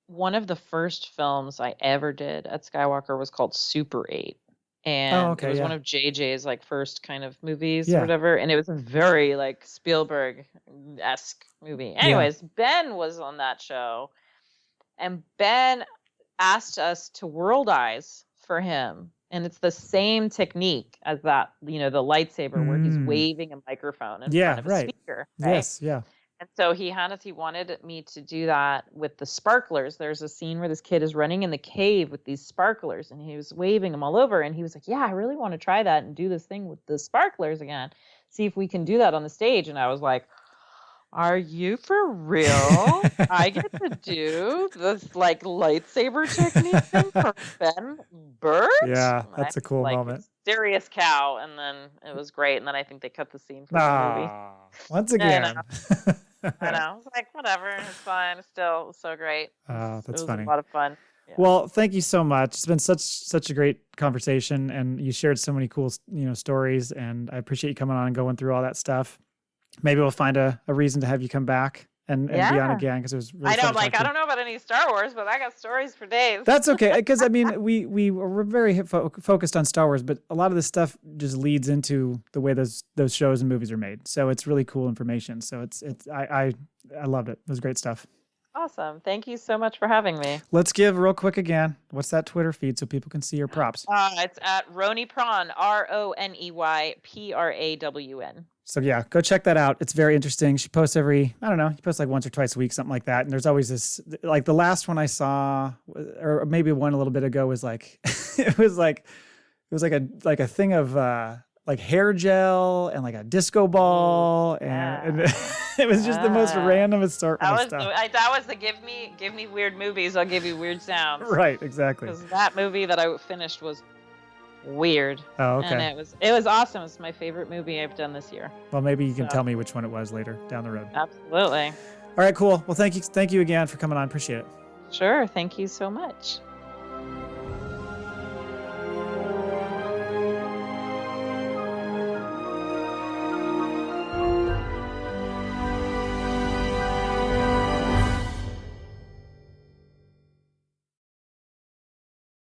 One of the first films I ever did at Skywalker was called Super 8. And it was one of JJ's like first kind of movies or whatever. And it was a very like Spielberg-esque movie. Anyways, Ben was on that show. And Ben asked us to world eyes for him. And it's the same technique as that, the lightsaber where he's waving a microphone in front of a speaker. Right? Yes, yeah. And so he wanted me to do that with the sparklers. There's a scene where this kid is running in the cave with these sparklers and he was waving them all over. And he was like, yeah, I really want to try that and do this thing with the sparklers again. See if we can do that on the stage. And I was like, are you for real? I get to do this like lightsaber technique thing for Ben Burt? Yeah, that's a cool moment. Serious cow, and then it was great. And then I think they cut the scene from the movie. Once again. I know. I was like, whatever, it's fine. It's still so great. That's it was funny. A lot of fun. Yeah. Well, thank you so much. It's been such a great conversation, and you shared so many cool stories, and I appreciate you coming on and going through all that stuff. Maybe we'll find a reason to have you come back and be on again, because it was really fun. I don't know about any Star Wars, but I got stories for days. That's okay, because I mean, we're very focused on Star Wars, but a lot of this stuff just leads into the way those shows and movies are made. So it's really cool information. So I loved it. It was great stuff. Awesome. Thank you so much for having me. Let's give real quick again. What's that Twitter feed so people can see your props? It's at Ronni Prawn, RoneyPrawn. So yeah, go check that out. It's very interesting. She posts he posts like once or twice a week, something like that. And there's always this, like the last one I saw, or maybe one a little bit ago, was like, it was like a thing of like hair gel and like a disco ball, and it was just the most random assortment of stuff. That was the give me weird movies, I'll give you weird sounds. Right, exactly. Because that movie that I finished was weird. Oh, okay. And it was awesome. It's my favorite movie I've done this year. Well, maybe you can tell me which one it was later down the road. Absolutely. All right, cool. Well, thank you again for coming on. Appreciate it. Sure. Thank you so much.